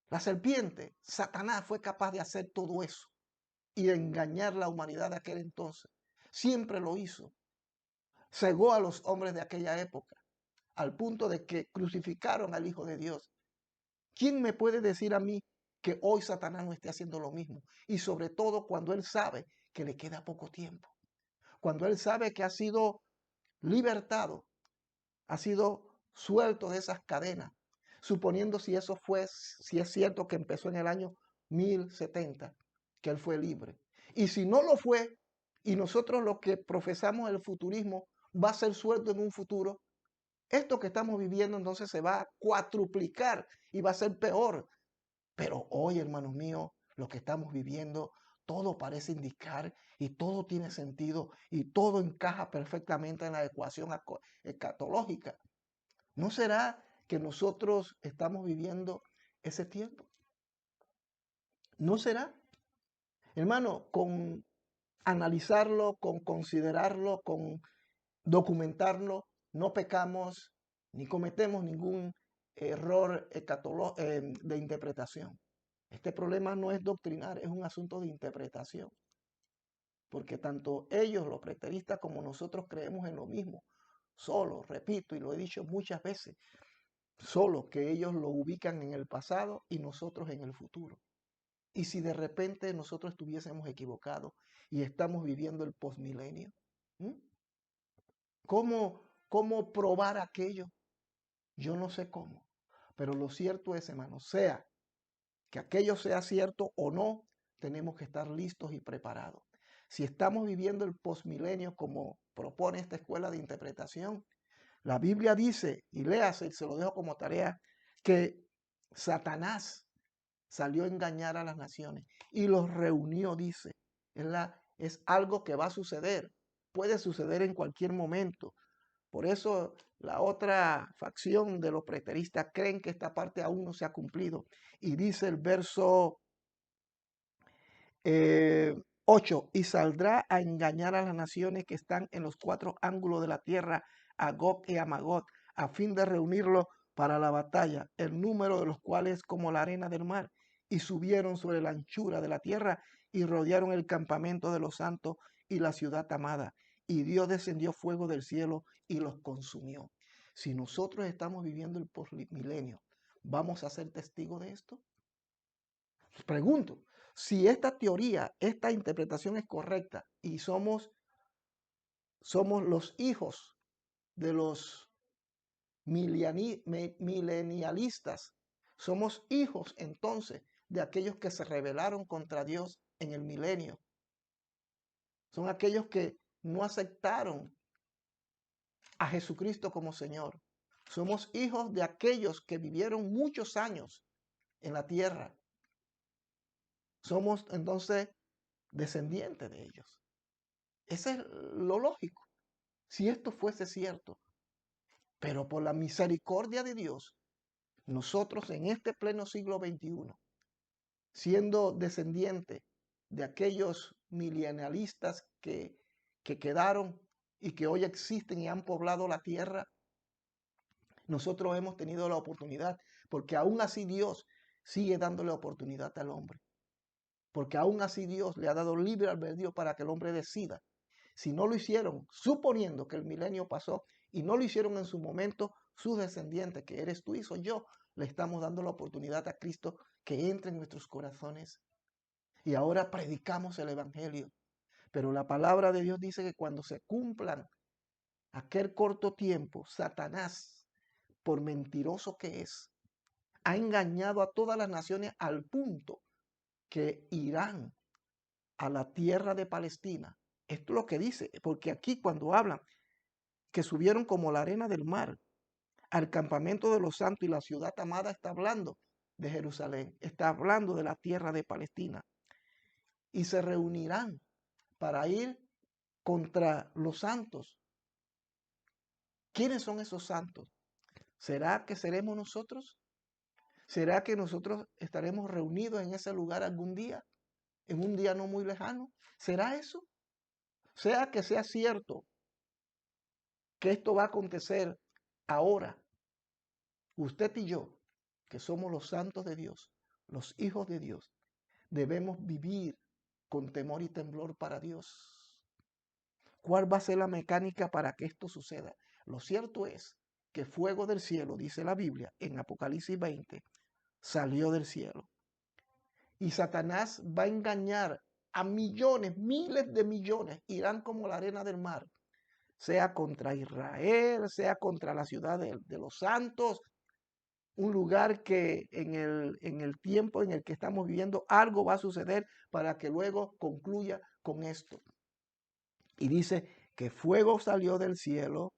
la serpiente, Satanás, fue capaz de hacer todo eso y de engañar la humanidad de aquel entonces, siempre lo hizo. Cegó a los hombres de aquella época al punto de que crucificaron al Hijo de Dios. ¿Quién me puede decir a mí que hoy Satanás no esté haciendo lo mismo? Y sobre todo cuando él sabe que le queda poco tiempo, cuando él sabe que ha sido libertado, ha sido suelto de esas cadenas, suponiendo si eso fue, si es cierto que empezó en el año 1070, que él fue libre. Y si no lo fue, y nosotros los que profesamos el futurismo va a ser suelto en un futuro, esto que estamos viviendo entonces se va a cuatruplicar y va a ser peor. Pero hoy, hermanos míos, lo que estamos viviendo, todo parece indicar y todo tiene sentido y todo encaja perfectamente en la ecuación escatológica. ¿No será que nosotros estamos viviendo ese tiempo? ¿No será? Hermano, con analizarlo, con considerarlo, con documentarlo, no pecamos ni cometemos ningún error de interpretación. Este problema no es doctrinar, es un asunto de interpretación. Porque tanto ellos, los preteristas, como nosotros creemos en lo mismo. Solo, repito, y lo he dicho muchas veces, solo que ellos lo ubican en el pasado y nosotros en el futuro. Y si de repente nosotros estuviésemos equivocados y estamos viviendo el posmilenio, ¿m? ¿Cómo probar aquello? Yo no sé cómo, pero lo cierto es, hermano, sea que aquello sea cierto o no, tenemos que estar listos y preparados. Si estamos viviendo el posmilenio como propone esta escuela de interpretación, la Biblia dice, y léase, y se lo dejo como tarea, que Satanás salió a engañar a las naciones y los reunió, dice. Es algo que va a suceder, puede suceder en cualquier momento. Por eso la otra facción de los preteristas creen que esta parte aún no se ha cumplido. Y dice el verso 8, y saldrá a engañar a las naciones que están en los cuatro ángulos de la tierra, a Gog y a Magog, a fin de reunirlos para la batalla, el número de los cuales es como la arena del mar. Y subieron sobre la anchura de la tierra y rodearon el campamento de los santos y la ciudad amada. Y Dios descendió fuego del cielo y los consumió. Si nosotros estamos viviendo el postmilenio, ¿vamos a ser testigos de esto? Pregunto, si esta teoría, esta interpretación es correcta y somos los hijos de los milenialistas, somos hijos entonces de aquellos que se rebelaron contra Dios en el milenio. Son aquellos que no aceptaron a Jesucristo como Señor. Somos hijos de aquellos que vivieron muchos años en la tierra. Somos entonces descendientes de ellos. Ese es lo lógico, si esto fuese cierto. Pero por la misericordia de Dios, nosotros en este pleno siglo XXI, siendo descendientes de aquellos milenialistas que quedaron y que hoy existen y han poblado la tierra, nosotros hemos tenido la oportunidad, porque aún así Dios sigue dándole oportunidad al hombre. Porque aún así Dios le ha dado libre albedrío para que el hombre decida. Si no lo hicieron, suponiendo que el milenio pasó y no lo hicieron en su momento, sus descendientes, que eres tú y soy yo, le estamos dando la oportunidad a Cristo que entre en nuestros corazones. Y ahora predicamos el Evangelio. Pero la palabra de Dios dice que cuando se cumplan aquel corto tiempo, Satanás, por mentiroso que es, ha engañado a todas las naciones al punto que irán a la tierra de Palestina. Esto es lo que dice, porque aquí cuando hablan que subieron como la arena del mar al campamento de los santos y la ciudad amada, está hablando de Jerusalén, está hablando de la tierra de Palestina. Y se reunirán para ir contra los santos. ¿Quiénes son esos santos? ¿Será que seremos nosotros? ¿Será que nosotros estaremos reunidos en ese lugar algún día? ¿En un día no muy lejano? ¿Será eso? Sea que sea cierto que esto va a acontecer ahora, usted y yo, que somos los santos de Dios, los hijos de Dios, debemos vivir con temor y temblor para Dios. ¿Cuál va a ser la mecánica para que esto suceda? Lo cierto es que fuego del cielo, dice la Biblia en Apocalipsis 20, salió del cielo. Y Satanás va a engañar a millones, miles de millones, irán como la arena del mar, sea contra Israel, sea contra la ciudad de los santos, un lugar que en el tiempo en el que estamos viviendo algo va a suceder para que luego concluya con esto. Y dice que fuego salió del cielo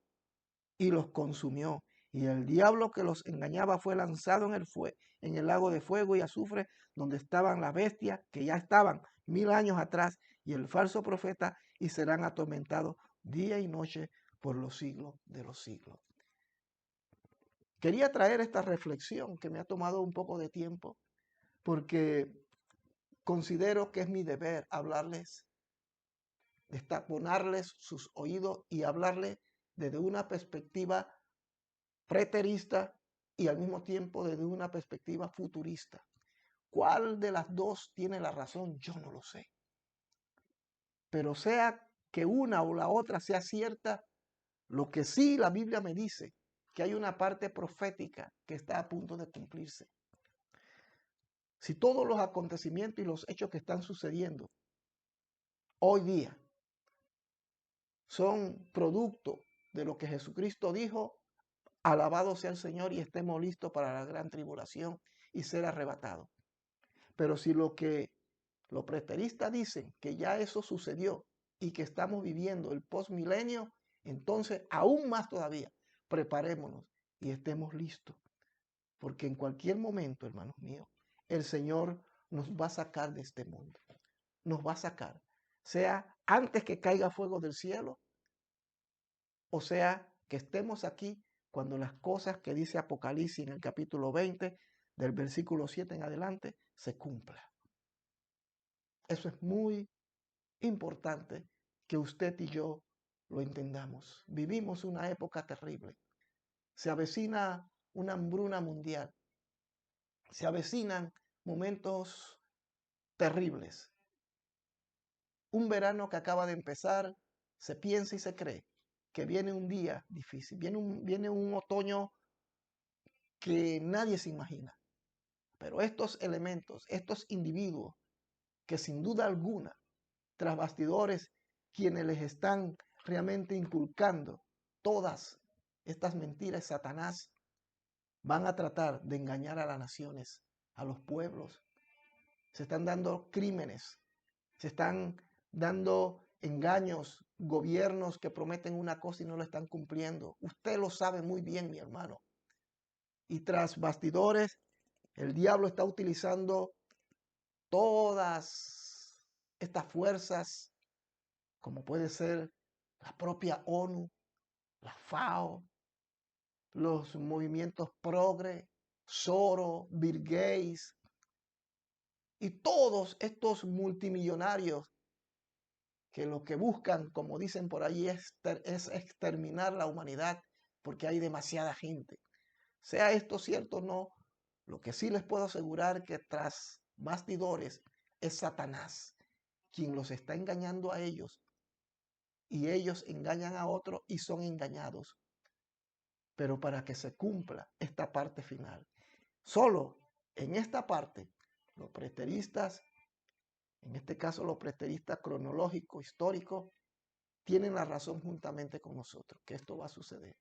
y los consumió. Y el diablo que los engañaba fue lanzado en el lago de fuego y azufre, donde estaban las bestias que ya estaban 1000 años atrás, y el falso profeta, y serán atormentados día y noche por los siglos de los siglos. Quería traer esta reflexión que me ha tomado un poco de tiempo, porque considero que es mi deber hablarles, destaponarles sus oídos y hablarles desde una perspectiva preterista y al mismo tiempo desde una perspectiva futurista. ¿Cuál de las dos tiene la razón? Yo no lo sé. Pero sea que una o la otra sea cierta, lo que sí la Biblia me dice que hay una parte profética que está a punto de cumplirse. Si todos los acontecimientos y los hechos que están sucediendo hoy día son producto de lo que Jesucristo dijo, alabado sea el Señor y estemos listos para la gran tribulación y ser arrebatados. Pero si lo que los preteristas dicen que ya eso sucedió y que estamos viviendo el postmilenio, entonces aún más todavía, preparémonos y estemos listos. Porque en cualquier momento, hermanos míos, el Señor nos va a sacar de este mundo. Nos va a sacar. Sea antes que caiga fuego del cielo, o sea que estemos aquí cuando las cosas que dice Apocalipsis en el capítulo 20, del versículo 7 en adelante, se cumplan. Eso es muy importante que usted y yo lo entendamos. Vivimos una época terrible. Se avecina una hambruna mundial. Se avecinan momentos terribles. Un verano que acaba de empezar, se piensa y se cree que viene un día difícil, viene un otoño que nadie se imagina. Pero estos elementos, estos individuos que sin duda alguna, tras bastidores, quienes les están realmente inculcando todas estas mentiras, Satanás, van a tratar de engañar a las naciones, a los pueblos. Se están dando crímenes, se están dando engaños, gobiernos que prometen una cosa y no lo están cumpliendo. Usted lo sabe muy bien, mi hermano. Y tras bastidores, el diablo está utilizando todas estas fuerzas, como puede ser la propia ONU, la FAO, los movimientos progre, Soros, Bill Gates y todos estos multimillonarios que lo que buscan, como dicen por ahí, es exterminar la humanidad porque hay demasiada gente. Sea esto cierto o no, lo que sí les puedo asegurar que tras bastidores es Satanás quien los está engañando a ellos y ellos engañan a otros y son engañados. Pero para que se cumpla esta parte final, solo en esta parte, los preteristas, en este caso los preteristas cronológicos, históricos, tienen la razón juntamente con nosotros, que esto va a suceder.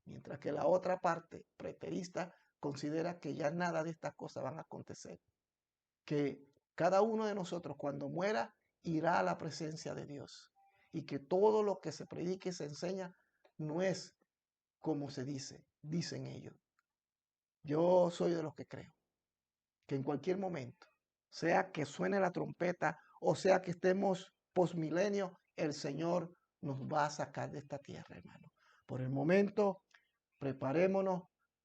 Mientras que la otra parte, preterista, considera que ya nada de estas cosas van a acontecer. Que cada uno de nosotros cuando muera irá a la presencia de Dios. Y que todo lo que se predique y se enseña no es como se dice, dicen ellos. Yo soy de los que creo que en cualquier momento, sea que suene la trompeta o sea que estemos posmilenio, el Señor nos va a sacar de esta tierra, hermano. Por el momento, preparémonos,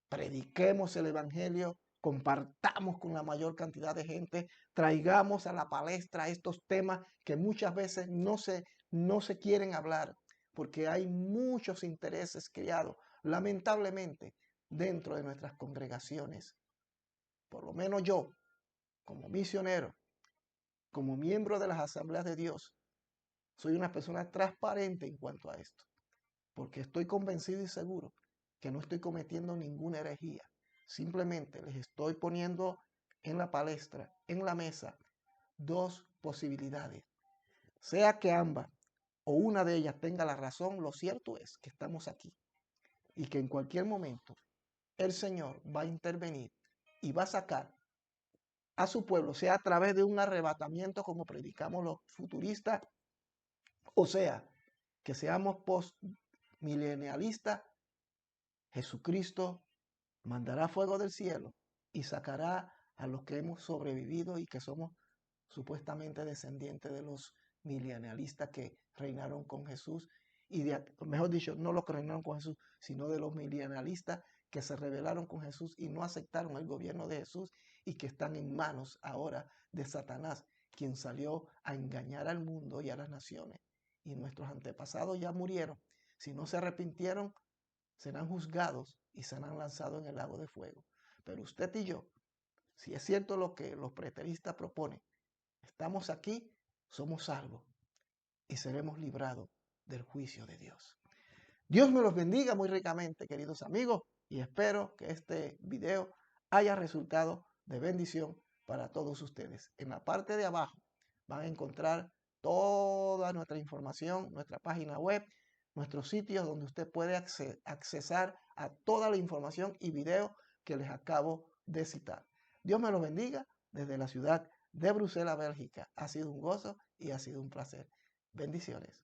prediquemos el Evangelio, compartamos con la mayor cantidad de gente, traigamos a la palestra estos temas que muchas veces no se quieren hablar, porque hay muchos intereses creados, lamentablemente, dentro de nuestras congregaciones. Por lo menos yo, como misionero, como miembro de las asambleas de Dios, soy una persona transparente en cuanto a esto, porque estoy convencido y seguro que no estoy cometiendo ninguna herejía. Simplemente les estoy poniendo en la palestra, en la mesa, dos posibilidades. Sea que ambas o una de ellas tenga la razón, lo cierto es que estamos aquí y que en cualquier momento el Señor va a intervenir y va a sacar a su pueblo, sea a través de un arrebatamiento como predicamos los futuristas, o sea, que seamos postmilenialistas. Jesucristo mandará fuego del cielo y sacará a los que hemos sobrevivido y que somos supuestamente descendientes de los milenialistas que reinaron con Jesús y mejor dicho, no los que reinaron con Jesús, sino de los milenialistas que se rebelaron con Jesús y no aceptaron el gobierno de Jesús y que están en manos ahora de Satanás, quien salió a engañar al mundo y a las naciones. Y nuestros antepasados ya murieron. Si no se arrepintieron, serán juzgados y serán lanzados en el lago de fuego. Pero usted y yo, si es cierto lo que los preteristas proponen, estamos aquí, somos salvos y seremos librados del juicio de Dios. Dios me los bendiga muy ricamente, queridos amigos, y espero que este video haya resultado de bendición para todos ustedes. En la parte de abajo van a encontrar toda nuestra información, nuestra página web, nuestros sitios donde usted puede accesar a toda la información y video que les acabo de citar. Dios me los bendiga desde la ciudad de Bruselas, Bélgica. Ha sido un gozo y ha sido un placer. Bendiciones.